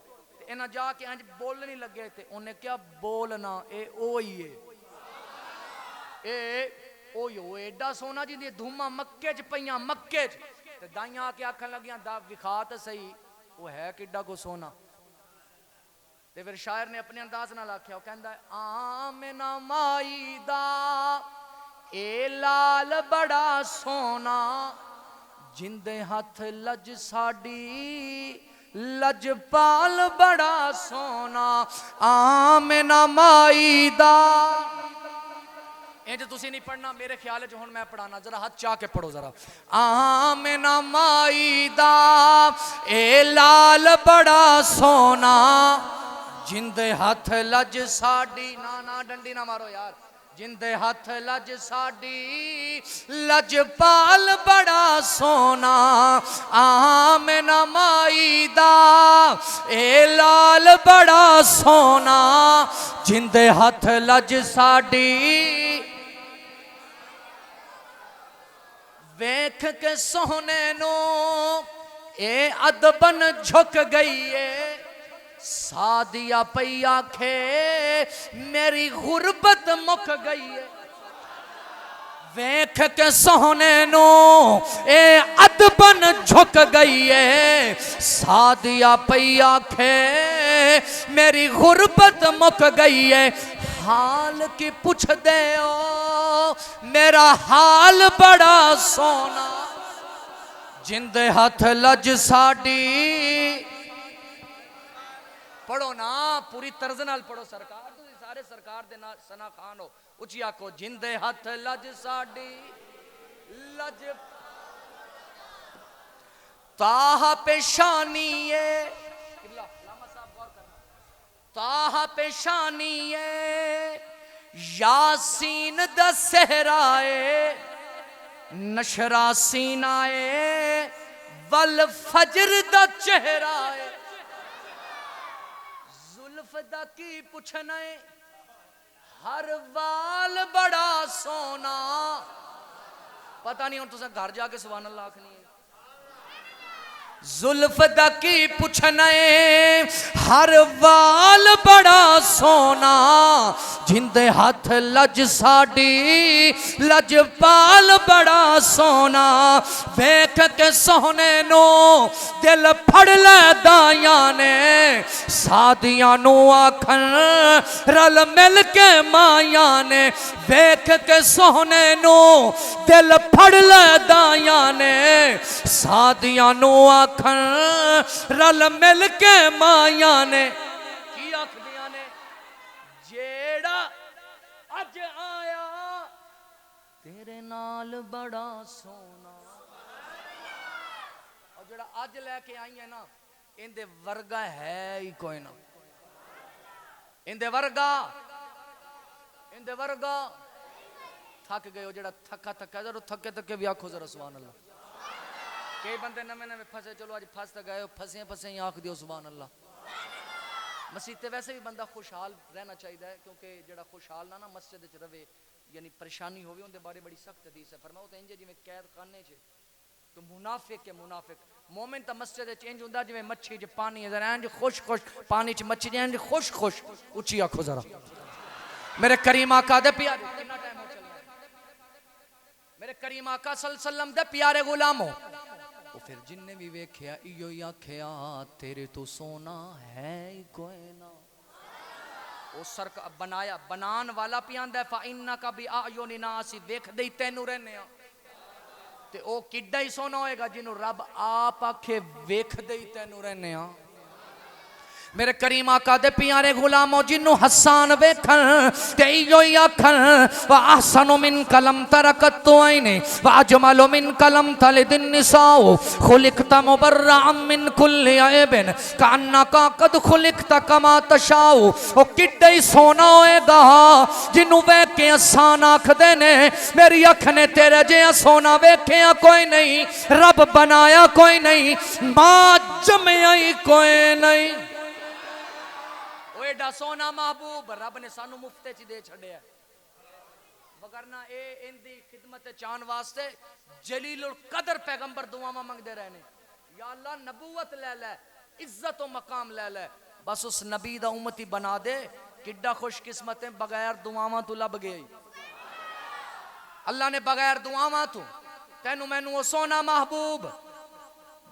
انہاں جا کے انج بولنے لگے تے انہیں کیا بولنا اے اوہی ہے اے اوہی ایڈا سونا جی دی دھومہ مکے چ پئیاں مکے چ تے دائیاں آ کے آکھن لگیاں دا وکھا تے صحیح وہ ہے کڈا کو سونا تے پھر شاعر نے اپنے انداز نال آکھیا وہ کہندا ہے آمنہ مائی دا اے لال بڑا سونا جندے ہاتھ لج ساڈی لج پال بڑا سونا آمنہ مائی دا جو تسی نہیں پڑھنا میرے خیال ہے جو ہن میں پڑھانا ذرا ہاتھ چاہ کے پڑھو ذرا آمنہ مائی دا اے لال بڑا سونا جندے ہاتھ لج ساڈی نا ڈنڈی نہ مارو یار جندے ہاتھ لج ساڈی لج پال بڑا سونا آمنہ مائی دا اے لال بڑا سونا جندے ہاتھ لج ساڈی ویکھ کے سونے نو اے ادبن جھک گئی ہے سادیا پئی آکھے میری غربت مک گئی ہے ویکھ کے سونے نو اے ادبن جھک گئی ہے سادیا پئی آکھے میری غربت مک گئی ہے حال کی پوچھ دے او میرا حال بڑا سونا جندے ہاتھ لج ساڈی پڑھو نا پوری طرز نال پڑھو سرکار تو سارے سرکار دے سنا خان ہو اچھی آکھو جندے ہاتھ لج ساڈی لج تاہ پیشانی ہے باہ پیشانی یاسین دا صحرائے نشرا سینائے والفجر دا چہرائے زلف دا کی پوچھنے ہر وال بڑا سونا پتہ نہیں ہوں تو گھر جا کے سبحان اللہ آکھنی ہے زلف دا کی پوچھنے ہر وال بڑا سونا جندے ہاتھ لج ساڑی لج پال بڑا سونا ویکھ کے سونے نو دل پھڑ لے دایاں نے سادیاں نو آکھن رل مل کے مایاں نے ویکھ کے سونے نو دل پھڑ لے دایاں نے سادیاں نو آکھن رل مل کے مایاں نے کی آکھ دیا نے جیڑا اج آیا تیرے نال بڑا سونا اور جیڑا اج لے کے آئی ہے نا اندے ورگا ہے ہی کوئی نہ اندے ورگا تھک گئے ہو جیڑا تھکا ذرا تھکے تھکے بھی آکھو ذرا سبحان اللہ کئی بندے نمے پھنسے چلو آج پھنس تک گئے پھنسے ہی آنکھ دیو سبحان اللہ مسجد ویسے بھی بندہ خوشحال رہنا چاہیے کیونکہ جڑا خوشحال نہ مسجد وچ رہے یعنی پریشانی ہوگی ان دے بارے بڑی سخت حدیث ہے فرماؤ تو انجے جویں قید خانے چ تو منافق ہے منافق مومن تا مسجد وچ انج ہوندا جویں مچھی وچ پانی ہے ذرا انج خوش پانی وچ مچھی انج خوش اونچی آکھو ذرا میرے کریم آقا دے پیارے کتنا ٹائم ہو چل رہا ہے میرے کریم آقا صلی اللہ علیہ وسلم دے پیارے غلاموں وہ پھر جن نے بھی ویکھیا ایو یا کھیا تیرے تو سونا ہے ہی کوئی نہ وہ سرک بنایا بنان والا پیاندہ ہے فَإِنَّكَ بِأَعْيُنِ النَّاسِ ویکھ دئی تینوں رہنے ہاں تے او کڈا ہی سونا ہوئے گا جنہوں رب آپ آکھے ویکھ دئی تینوں رہنے ہاں میرے کریم آقا دے پیارے غلاموں جنہوں حسان ویکھن تے ایو ہی آکھن وَأَحْسَنُ مِنْكَ لَمْ تَرَكَتْ عَيْنِ وَأَجْمَلُ مِنْكَ لَمْ تَلِدِ النِّسَاءُ خُلِقْتَ مُبَرَّعًا مِنْ كُلِّ عَيْبٍ كَأَنَّكَ قَدْ خُلِقْتَ كَمَا تَشَاءُ او کڈا ہی سونا ہوئے گا جنہوں ویکھ کے آسان آکھ دینے میری اکھ نے تیرے جے سونا ویکھیا کوئی نہیں رب بنایا کوئی نہیں ماں جمعی کوئی نہیں ایڈا سونا محبوب رب نے سانو مفتے چی دے چھڑے ہے وگرنہ اے اندی خدمت چان واسطے جلیل القدر پیغمبر دعاواں منگ دے رہنے یا اللہ نبوت لے لے عزت و مقام لے لے بس اس نبی دا امتی بنا دے کڈا خوش قسمتیں بغیر دعاواں تو لب گئی اللہ نے بغیر دعاواں تو تینو مینو وہ سونا محبوب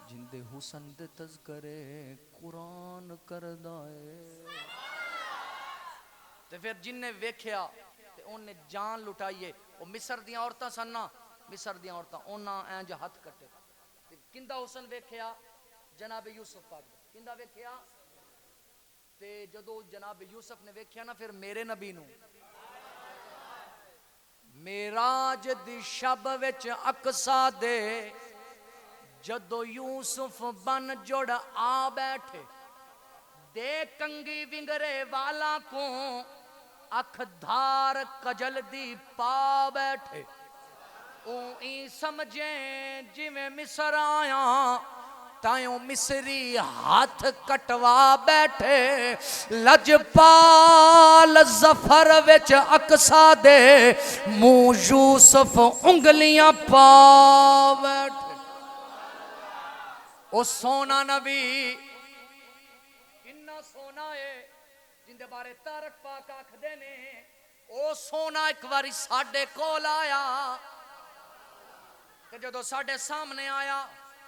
جندے حسن دے تذکرے قرآن کردائے تے پھر جن نے ویکھیا تے ان نے جان لٹائیے وہ مصر دیاں عورتاں سننا مصر دیاں عورتاں انہاں اینج ہاتھ کٹے تے کندہ حسن ویکھیا جناب یوسف پاک کندہ ویکھیا تے جدو جناب یوسف نے ویکھیا نا پھر میرے نبی نو میراج دی شب وچ اقصا دے جدو یوسف بن جڑ آ بیٹھے دے کنگی ونگرے والا کو اکھ دھار کجل دی پا بیٹھے اوئی سمجھیں جویں مصر آیا تائیوں مصری ہاتھ کٹوا بیٹھے لجپال ظفر وچ اقصا دے منہ یوسف انگلیاں پا بیٹھے او سونا نبی کنا سونا ہے جن دے بارے تارک پاک آکھ دینے او سونا ایک باری ساڑھے کول آیا کہ جدو ساڑھے سامنے آیا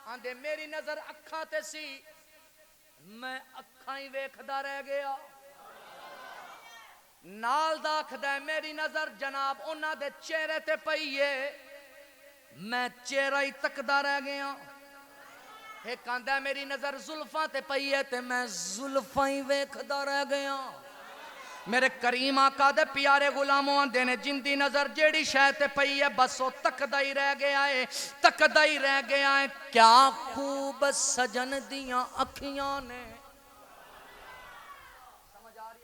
آندے میری نظر اکھاں تے سی میں اکھاں ہی ویکھدا رہ گیا نال دا آکھدا ہے میری نظر جناب انہاں دے چہرے تے پئیے میں چہرہ ہی تکدا رہ گیا ایک آندہ ہے میری نظر زلفاں تے پئی ہے تے میں زلفاں ہی ویکھدا رہ گیا میرے کریم آقا دے پیارے غلاموں آندے نے جن دی نظر جیڑی شے تے پئی ہے بس وہ تکدا ہی رہ گیا ہے تکدا ہی رہ گیا ہے کیا خوب سجن دیاں اکھیاں نے سمجھ آ رہی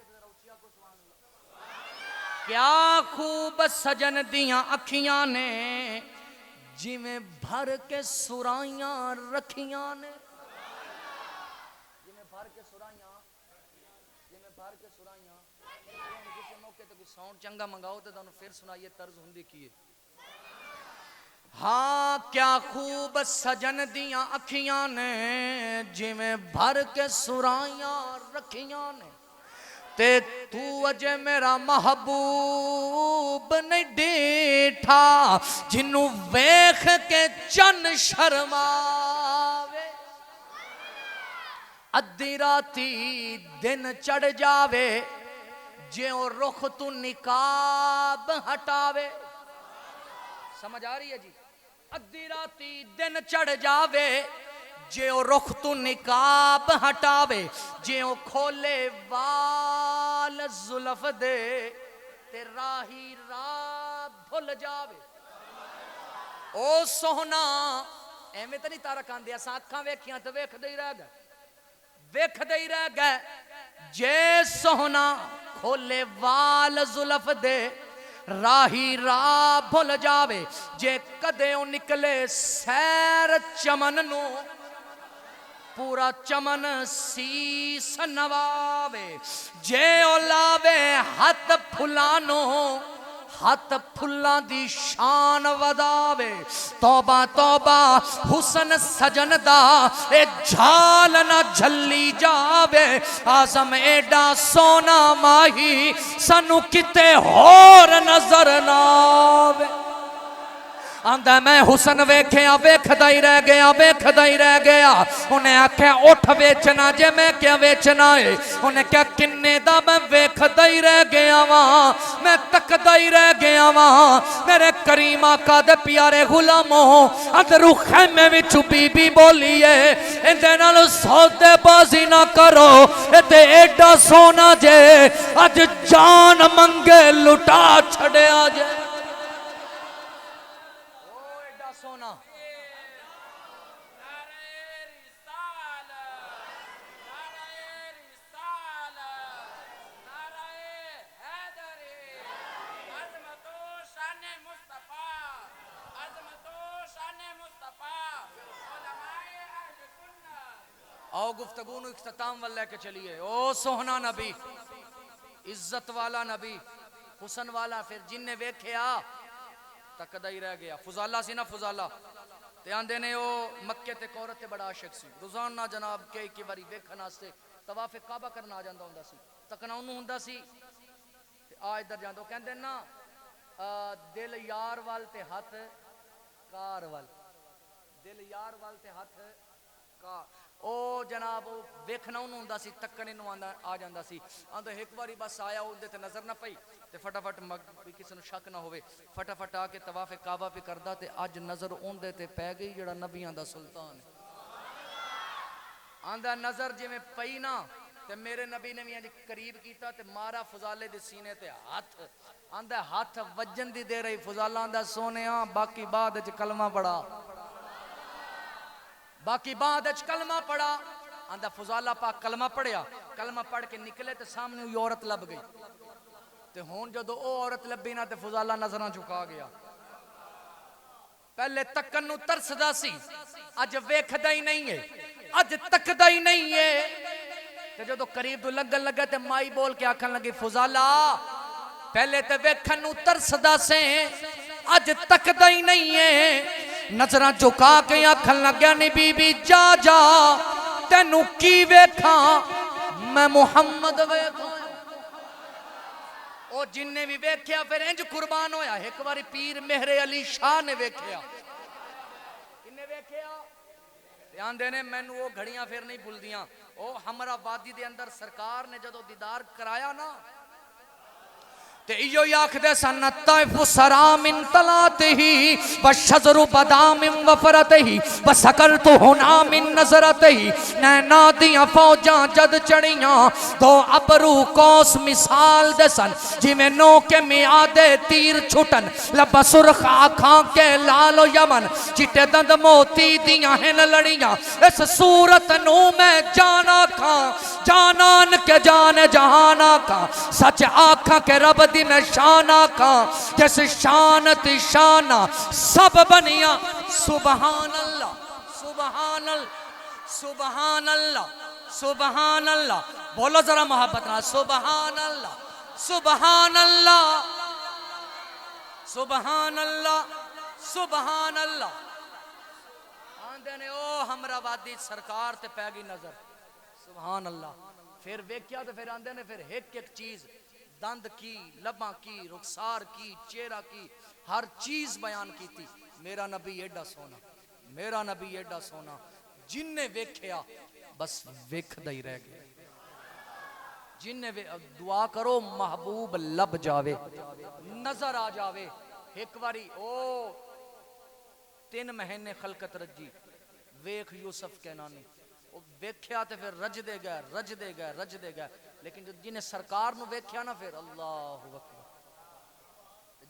کیا خوب سجن دیاں اکھیاں نے جویں بھر کے سرائیاں رکھیاں نے جویں بھر کے سرائیاں کسی موقع تے کوئی ساؤنڈ چنگا منگاؤ تے تانوں پھر سنائیے طرز ہوندی کیے ہاں کیا خوب سجن دیاں اکھیاں نے جویں بھر کے سرائیاں رکھیاں نے تے تو اجے میرا محبوب نہیں ڈیٹھا جنوں ویکھ کے چن شرماوے ادھی راتی دن چڑھ جاوے جے او رخ تو نقاب ہٹاوے سمجھ آ رہی ہے جی ادھی راتی دن چڑھ جاوے جے او رخ تو نقاب ہٹاوے جے او کھولے وال زلف دے تے راہی راہ بھول جاوے او سوہنا ایویں تے نہیں تارا کاندے اساں اکھاں ویکھیاں تے ویکھدے ہی رہ گئے جے سوہنا کھولے وال زلف دے راہی راہ بھول جاوے جے کدے او نکلے سیر چمن نو پورا چمن سیس نواوے جے او لاوے ہاتھ پھلانو ہاتھ پھلاں دی شان وداوے توبہ توبہ حسن سجن دا اے جھال نہ جھلی جاوے آزم ایڈا سونا ماہی سنو کتے ہور نظر ناوے آندہ میں حسن ویکھیا ویکھدا ہی رہ گیا انہیں آکھیا اٹھ ویچنا جے میں کیا ویچنا ہے انہیں کیا کنے دا میں ویکھدا ہی رہ گیا وہاں میں تکدا ہی رہ گیا وہاں میرے کریم آقا دے پیارے غلاموں ادھرو خیمے وچ بی بی بولی ہے اندے نال سودے بازی نہ کرو اتے ایڈا سونا جے اج جان منگے لٹا چھڑے آجے آؤ گفتگو نو اختتام والے کے چلیے او سوہنا نبی عزت والا نبی حسن والا پھر جن نے ویکھیا تکدا ہی رہ گیا فضالہ سی نا فضالہ تے آندے نے او مکے تے عورت تے بڑا عاشق سی روزانہ جناب کئی باری ویکھن واسطے طواف کعبہ کرنا آ جاندا ہوندا سی تکنا اونوں ہوندا سی تے آ ادھر جاندو کہندے نا دل یار وال تے ہاتھ کار وال دل یار وال تے ہاتھ کار او جناب ویکھنا انہوں ہوندا سی تکنے نو آ جاندا سی آندے ایک باری بس آیا اودے تے نظر نہ پئی تے فٹافٹ کسی نو شک نہ ہوے فٹافٹ آ کے طواف کعبہ پہ کردا تے اج نظر اوندے تے پے گئی جڑا نبیاں دا سلطان ہے آندا نظر جویں پئی نا تے میرے نبی نے بھی قریب کیتا تے مارا فضالے دے سینے تے ہاتھ آندا ہاتھ وجن دی دے رہی فضالہ آندا سونیاں باقی بعد وچ کلمہ پڑھا باقی بعد اچ کلمہ پڑھا آندہ فضالہ پاک کلمہ پڑھیا کلمہ پڑھ کے نکلے تے سامنے ہوئی عورت لب گئی تے ہون جدو او عورت لبی نا تے فضالہ نظرہ جھکا گیا پہلے تکن نو ترسدا سی اج ویکھدا ہی نہیں ہے اج تکدا ہی نہیں ہے تے جدو قریب تو لگن لگا تے مائی بول کے آکھن لگی فضالہ پہلے تے ویکھن نو ترسدا سے اج تکدا ہی نہیں ہے نظرہ جھکا کے آکھن لگیا نی بی بی جا جا تینو کی ویکھاں میں محمد ویکھاں او جن نے بھی ویکھیا پھر انج قربان ہویا ایک باری پیر مہر علی شاہ نے ویکھیا کنے ویکھیا دھیان دینے مینو وہ گھڑیاں پھر نہیں بھول دیاں او ہمرا وادی دے اندر سرکار نے جدو دیدار کرایا نا تے ایو یاکھ دے سن الطائف سرا من طلاته والشجر بدا من وفرته وسکرت هنا من نظرته نینا دیاں فوجاں جد چڑیاں دو ابرو کوس مثال دے سن جی میں نو کے میادے تیر چھٹن لب سرخ آنکھاں کے لال و یمن چٹے دند موتی دیاں ہن لڑیاں اس صورت نو میں جانا کھاں جانان کے جان جہانا کا سچ آکھاں کے رب دی میں شانہ کا جس شان تی شانہ سب بنیا سبحان اللہ سبحان اللہ سبحان اللہ سبحان اللہ بولو ذرا محبت نہ سبحان اللہ سبحان اللہ سبحان اللہ سبحان اللہ آندے نے او ہمرا وادی سرکار تے پہ گئی نظر سبحان اللہ پھر ویکھیا تو پھر آندے نے پھر ایک ایک چیز دند کی لباں کی رخسار کی چہرہ کی ہر چیز بیان کی تھی میرا نبی ایڈا سونا میرا نبی ایڈا سونا جن نے ویکھیا بس ویکھدا ہی رہ گیا جن نے دعا کرو محبوب لب جاوے نظر آ جاوے ایک واری او 3 مہینے خلقت رجی ویکھ یوسف کے نانی وہ ویکھیا تے پھر رج دے گئے لیکن جنہیں سرکار نو ویکھیا نا پھر اللہ اکبر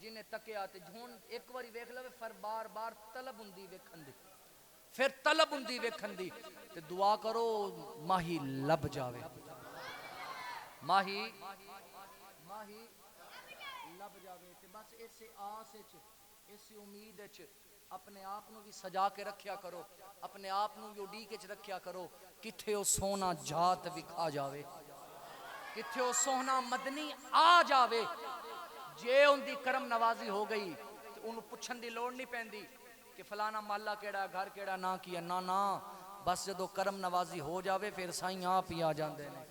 جنہیں تکیا تے جھون ایک واری ویکھ لوے پھر بار بار طلب ہوندی ویکھن دی پھر طلب ہوندی ویکھن دی تے دعا کرو ماہی لب جاوے ماہی لب جاوے تے بس اسے آس وچ اسی امید وچ اپنے آپ نو بھی سجا کے رکھیا کرو اپنے آپ نو بھی اڈی کے رکھیا کرو کتھے او سونا جات وکھا جاوے کتھے او سونا مدنی آ جاوے جے ان دی کرم نوازی ہو گئی تے انہوں پچھن دی لوڑ نہیں پیندی کہ فلانا محلہ کیڑا گھر کیڑا نہ کیا نا بس جدو کرم نوازی ہو جاوے پھر سائیں آپ ہی آ جاندے نے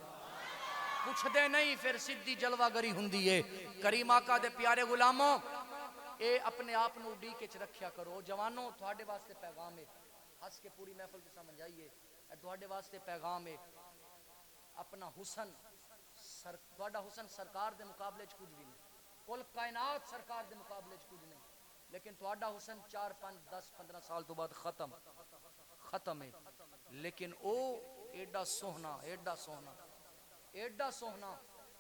پوچھ دے نہیں پھر سدھی جلوہ گری ہوندی ہے کریم آقا دے پیارے غلاموں اے اپنے آپ نو اڈی کے رکھیا کرو جوانوں تھوڑے واسطے پیغام ہے ہس کے پوری محفل کی سمجھائیے تھوڑے واسطے پیغام ہے اپنا حسن تھوڑا حسن سرکار دے مقابلے چ کچھ بھی نہیں کل کائنات سرکار دے مقابلے چ کچھ نہیں لیکن تھوڑا حسن 4 5 10 15 سال تو بعد ختم ہے لیکن او ایڈا سوہنا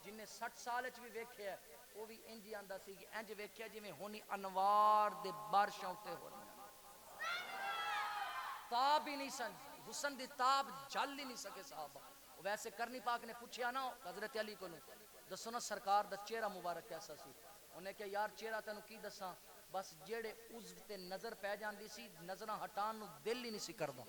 جنہیں 60 سال چ بھی ویکھیا ہے وہ بھی انج آندا سی کہ انج ویکھیا جویں ہونی انوار دے بارشاں تے ہو رہی تاب ہی نہیں سن حسن دی تاب جل ہی نہیں سکے صحابہ ویسے کرنی پاک نے پوچھیا نا حضرت علی کو دسو نا سرکار دا چہرہ مبارک کیسا سی انہیں کہ یار چہرہ تینوں کی دساں بس جیڑے عضو تے نظر پہ جاندی سی نظراں ہٹان نو دل ہی نہیں سی کردا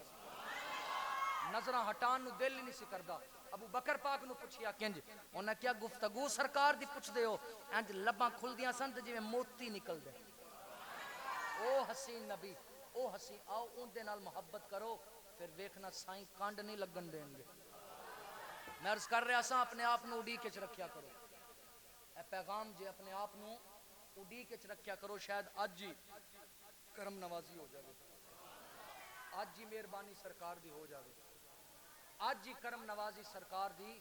نظراں ہٹان نو دل ہی نہیں سی کردا ابو بکر پاک نو پوچھیا کنج انہیں کیا گفتگو سرکار دی پوچھ دے ہو انج لباں کھل دیاں سن تے جویں موتی نکل دے او حسین نبی او حسین آؤ ان دے نال محبت کرو پھر ویکھنا سائیں کانڈ نہیں لگن دیں گے میں عرض کر رہا سا اپنے آپ نو اڈی کے رکھیا کرو اے پیغام جے اپنے آپ نو اڈی کے رکھیا کرو شاید آج ہی کرم نوازی ہو جاوے آج ہی مہربانی سرکار دی ہو جاوے آج ہی کرم نوازی سرکار دی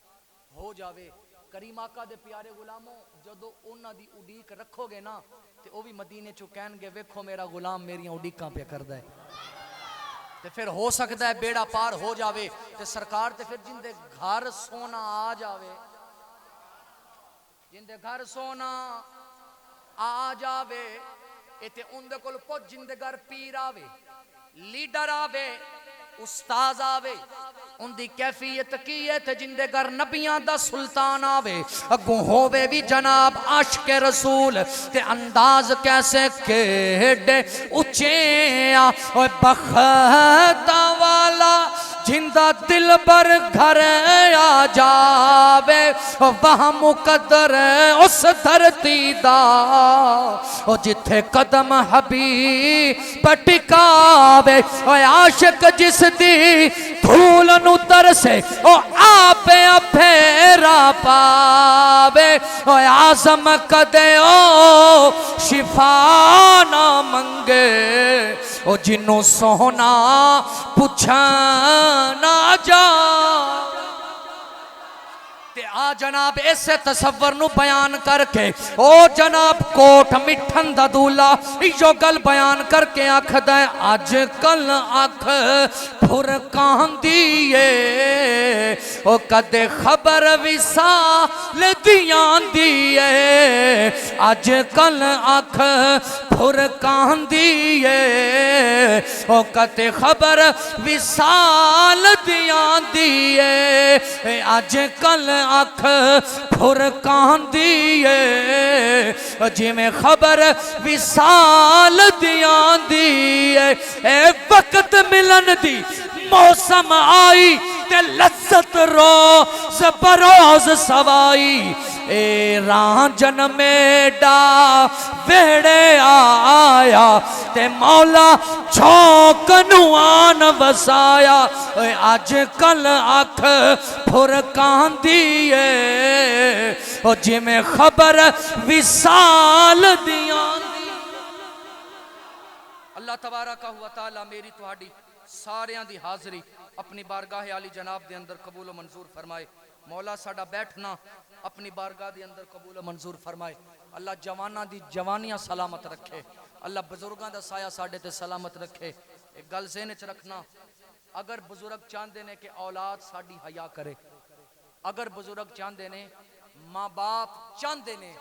ہو جاوے کریم آقا دے پیارے غلاموں جدو انہاں دی اڈیک رکھو گے نا تے او بھی مدینے چوں کہن گے ویکھو میرا غلام میریاں اڈیکاں پہ کردا ہے تے پھر ہو سکتا ہے بیڑا پار ہو جاوے تے سرکار تے پھر جن دے گھر سونا آ جاوے جن دے گھر سونا آ جاوے اتے ان دے کول پوچھ جن دے گھر پیر آوے لیڈر آوے استاذ آوے ان دی کیفیت کی ہے تے جن دے گھر نبیاں دا سلطان آوے اگوں ہووے بھی جناب عاشق رسول تے انداز کیسے کیڑے اچھیاں اوے بختا والا جندہ دل بر گھر آ جاوے وہاں مقدر اس دھرتی دا جتھے قدم حبیب ٹکاوے عاشق جس دی دھول نو ترسے آپ پھیرا پاوے آزم کدے شفا نہ منگے جنوں سونا پوچھنا جا تے آ جناب ایسے تصور نو بیان کر کے او جناب کوٹ مٹھن دا دولا جو گل بیان کر کے آنکھ دائیں آج کل آنکھ پھر کان دیئے او کدے خبر وصال دیاں دیئے اج کل اکھ پھر کاندیے او کدے خبر وصال دیاں دیئے اج کل اکھ پھر کاندیے جی میں خبر وصال دیاں دیئے اے وقت ملن دی موسم آئی تے لذت روز بروز سوائی اے رانجن میڈا ویڑے آیا تے مولا چھوکنوان وسایا اے آج کل آکھ پھر کاندیے او جی میں خبر وصال دیاں دی اللہ تبارک و تعالی میری تہاڈی ساریاں دی حاضری اپنی بارگاہ عالی جناب دے اندر قبول و منظور فرمائے مولا ساڈا بیٹھنا اپنی بارگاہ دے اندر قبول و منظور فرمائے اللہ جواناں دی جوانیاں سلامت رکھے اللہ بزرگاں دا سایہ ساڈے تے سلامت رکھے ایک گل ذہن وچ رکھنا اگر بزرگ چاہندے نے کہ اولاد ساڈی حیا کرے اگر بزرگ چاہندے نے ماں باپ چاہندے نے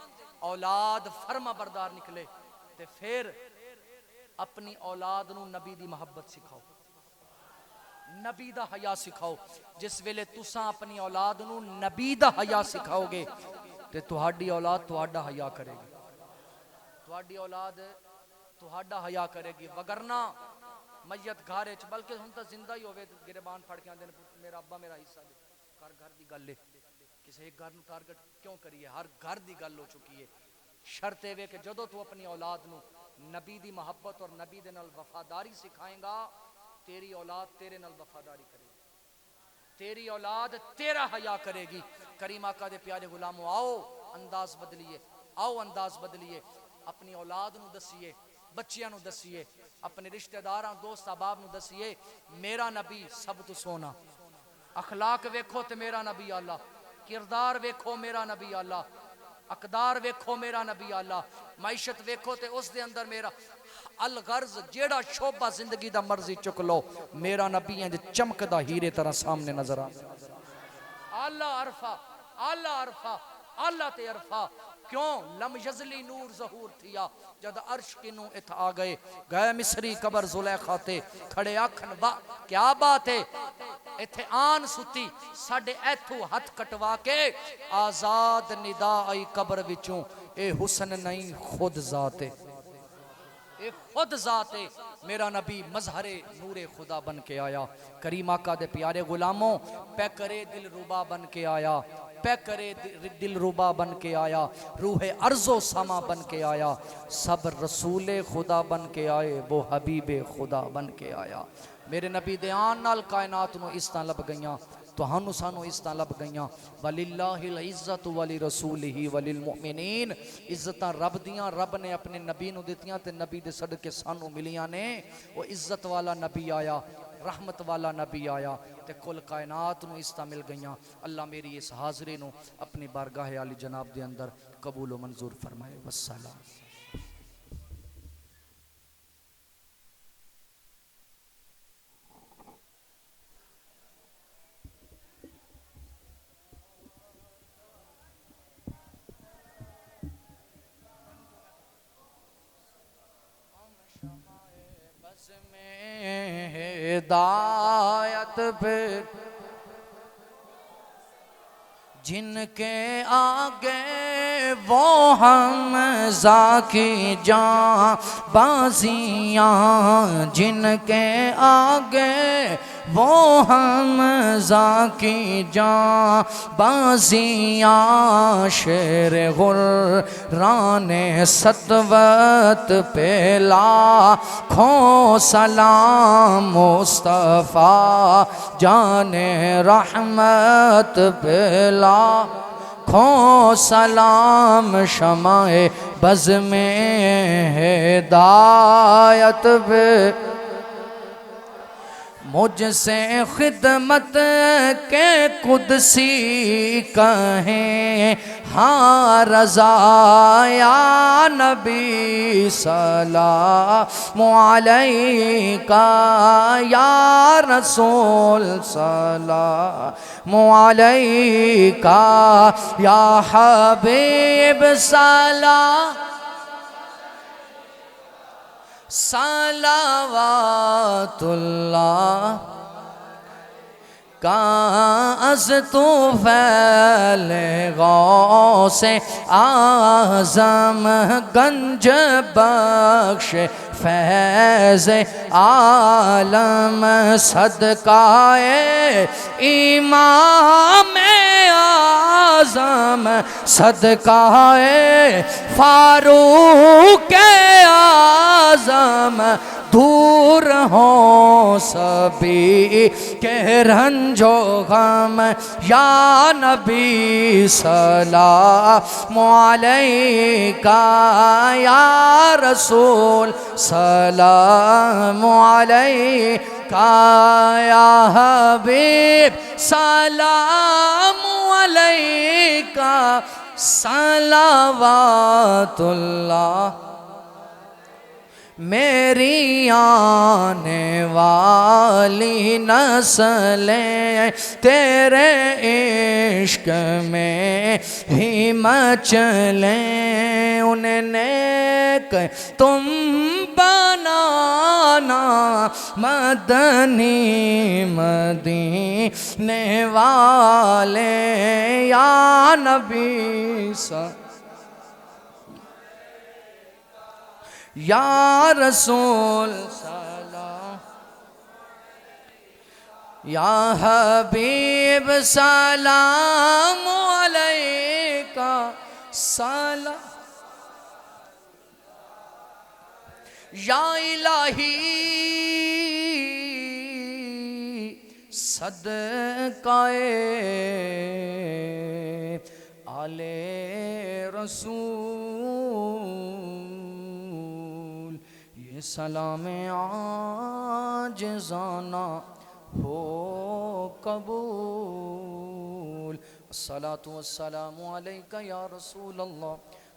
اولاد فرما بردار نکلے تے پھر اپنی اولاد نو نبی دی محبت سکھاؤ نبی دا حیا سکھاؤ جس ویلے تساں اپنی اولاد نو نبی دا حیا سکھاؤ گے تے تہاڈی اولاد تہاڈا حیا کرے گی تہاڈی اولاد تہاڈا حیا کرے گی وگرنہ میت گھر وچ بلکہ ہن تاں زندہ ہی ہوے گریبان پھڑ کے آندے نے میرا ابا میرا حصہ دے گھر دی گل ہے کسے ایک گھر نو ٹارگٹ کیوں کریے ہر گھر دی گل ہو چکی ہے شرط ہے کہ جدوں تو اپنی اولاد نو نبی دی محبت اور نبی دے نال وفاداری سکھائیں گا تیری اولاد تیرے نال وفاداری کرے گی تیری اولاد تیرا حیا کرے گی کریم آقا دے پیارے غلاموں آؤ انداز بدلیے اپنی اولاد نو دسیے بچیاں نو دسیے اپنے رشتہ داراں دوست احباب نو دسیے میرا نبی سب تو سونا اخلاق ویکھو تے میرا نبی اللہ کردار ویکھو میرا نبی اللہ اقدار ویکھو میرا نبی اللہ معیشت ویکھو تے اس دے اندر میرا الغرض جیڑا شعبہ زندگی دا مرضی چک لو میرا نبی ہے چمک دا ہیرے طرح سامنے نظر اللہ عرفہ اللہ تے عرفہ کیوں لم یزلی نور ظہور تھیا جد عرش کی نو اتھ آ گئے مصری قبر زلیخا تے کھڑے آکھن با کیا بات ہے ایتھے آن ستی ساڑے ایتھو ہتھ کٹوا کے آزاد ندا آئی قبر وچوں اے حسن نہیں خود ذاتے اے خود ذاتے میرا نبی مظہر نور خدا بن کے آیا کریم آقا دے پیارے غلاموں پہ کرے دل ربا بن کے آیا پہ کرے دل ربا بن کے آیا روح ارض و سما بن کے آیا سب رسول خدا بن کے آئے وہ حبیب خدا بن کے آیا میرے نبی دے آن نال کائنات نو اس طرح لب گئیاں تو ہنو سانو اس طرح لب گئیاں وَلِلَّهِ الْعِزَّةُ وَلِرَسُولِهِ وَلِلْمُؤْمِنِينَ عزتاں رب دیاں رب نے اپنے نبی نو دیتیاں تے نبی دے صدقے سانو ملیاں نے وہ عزت والا نبی آیا رحمت والا نبی آیا تے کل کائنات نو اس طرح مل گئیاں اللہ میری اس حاضری نو اپنی بارگاہ عالی جناب دے اندر قبول و منظور فرمائے والسلام ہدایت پہ جن کے آگے وہ ہم ذاکی جاں بازیاں جن کے آگے وہ ہم ذاکی جاں بازیاں شیر غران سطوت پہ لاکھوں سلام مصطفیٰ جان رحمت پہ لاکھوں سلام شمع بز میں ہدایت پہ مجھ سے خدمت کے قدسی کہیں ہاں رضا یا نبی سلام علیکہ یا رسول سلام علیکہ یا حبیب سلام صلوات اللہ کا از تو فیل غوث اعظم گنج بخش فیض عالم صدقہ امام اعظم صدقہ فاروق اعظم دور ہوں سبھی کے رنج و غم یا نبی سلام علیکہ یا رسول سلام علیکہ یا حبیب سلام علیکہ صلوات اللہ میری آنے والی نسلیں تیرے عشق میں ہی مچلیں انہیں نیک تم بنانا مدنی مدینے والے یا نبی یا رسول سلام یا حبیب سلام علیکہ سلام یا الہی صدقہ آل رسول یہ سلام عاجزانہ ہو قبول الصلاة والسلام علیکہ یا رسول اللہ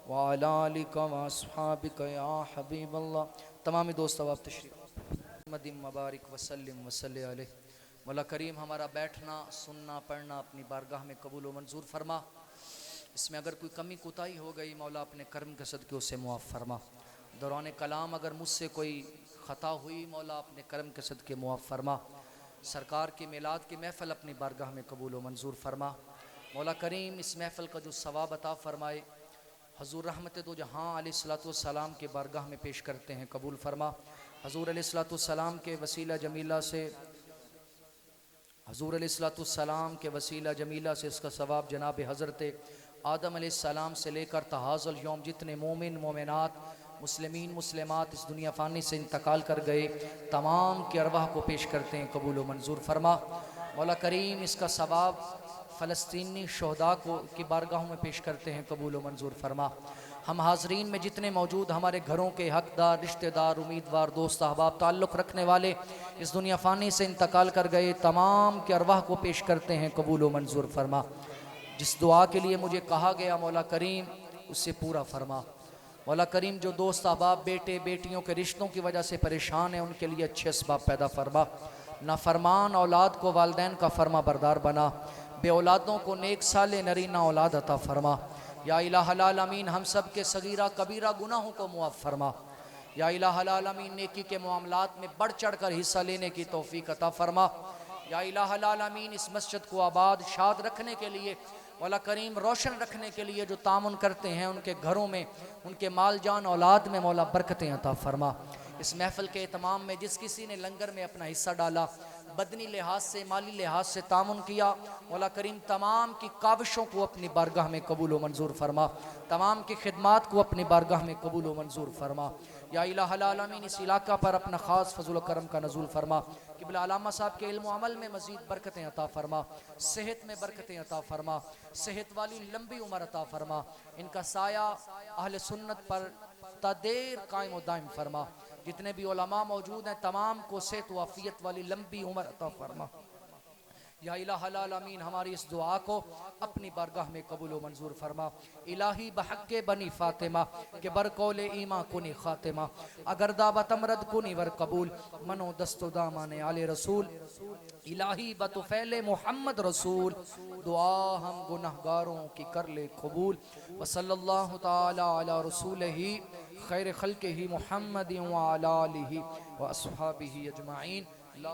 وعلی آلکہ واصحابکہ یا حبیب اللہ. تمامی دوست اب آپ تشریف محمد مبارک وسلم وصلی علیہ. مولا کریم ہمارا بیٹھنا سننا پڑھنا اپنی بارگاہ میں قبول و منظور فرما. اس میں اگر کوئی کمی کوتاہی ہو گئی مولا اپنے کرم کے صدقے اسے معاف فرما. دوران کلام اگر مجھ سے کوئی خطا ہوئی مولا اپنے کرم کے صدقے معاف فرما. سرکار کی میلاد کی محفل اپنی بارگاہ میں قبول و منظور فرما. مولا کریم اس محفل کا جو ثواب عطا فرمائے حضور رحمت دو جہاں علیہ السلام کے بارگاہ میں پیش کرتے ہیں قبول فرما. حضور علیہ السلام کے وسیلہ جمیلہ سے اس کا ثواب جناب حضرت آدم علیہ السلام سے لے کر تحاز الیوم جتنے مومن مومنات مسلمین مسلمات اس دنیا فانی سے انتقال کر گئے تمام کی ارواح کو پیش کرتے ہیں قبول و منظور فرما. مولا کریم اس کا ثواب فلسطینی شہداء کو کی بارگاہوں میں پیش کرتے ہیں قبول و منظور فرما. ہم حاضرین میں جتنے موجود ہمارے گھروں کے حقدار رشتہ دار امیدوار دوست احباب تعلق رکھنے والے اس دنیا فانی سے انتقال کر گئے تمام کے ارواح کو پیش کرتے ہیں قبول و منظور فرما. جس دعا کے لیے مجھے کہا گیا مولا کریم اس سے پورا فرما. مولا کریم جو دوست احباب بیٹے بیٹیوں کے رشتوں کی وجہ سے پریشان ہیں ان کے لیے اچھے اسباب پیدا فرما. نافرمان اولاد کو والدین کا فرما بردار بنا. بے اولادوں کو نیک صالح نرینہ اولاد عطا فرما. یا الہ العالمین ہم سب کے صغیرہ کبیرہ گناہوں کو معاف فرما. یا الہ العالمین نیکی کے معاملات میں بڑھ چڑھ کر حصہ لینے کی توفیق عطا فرما. یا الہ العالمین اس مسجد کو آباد شاد رکھنے کے لیے مولا کریم روشن رکھنے کے لیے جو تعاون کرتے ہیں ان کے گھروں میں ان کے مال جان اولاد میں مولا برکتیں عطا فرما. اس محفل کے اہتمام میں جس کسی نے لنگر میں اپنا حصہ ڈالا بدنی لحاظ سے مالی لحاظ سے تعاون کیا مولا کریم تمام کی کاوشوں کو اپنی بارگاہ میں قبول و منظور فرما. تمام کی خدمات کو اپنی بارگاہ میں قبول و منظور فرما. یا الہ العالمین اس علاقہ پر اپنا خاص فضل و کرم کا نزول فرما. قبلہ علامہ صاحب کے علم و عمل میں مزید برکتیں عطا فرما. صحت میں برکتیں عطا فرما. صحت والی لمبی عمر عطا فرما. ان کا سایہ اہل سنت پر تا دیر قائم و دائم فرما. جتنے بھی علماء موجود ہیں تمام کو صحت و عافیت والی لمبی عمر عطا فرما۔ یا الہ العالمین ہماری اس دعا کو اپنی بارگاہ میں قبول و منظور فرما۔ الہی بحق بنی فاطمہ کہ برقول ایماں کنی خاتمہ، اگر دعوت امرد کنی ور قبول، منو دست و دامان آل رسول، الہی بطفیل محمد رسول، دعا ہم گناہگاروں کی کر لے قبول۔ وصلی اللہ تعالی علی رسولہ خیر خلقہ محمد وعلی آلہ واصحابہ اجمعین۔ لا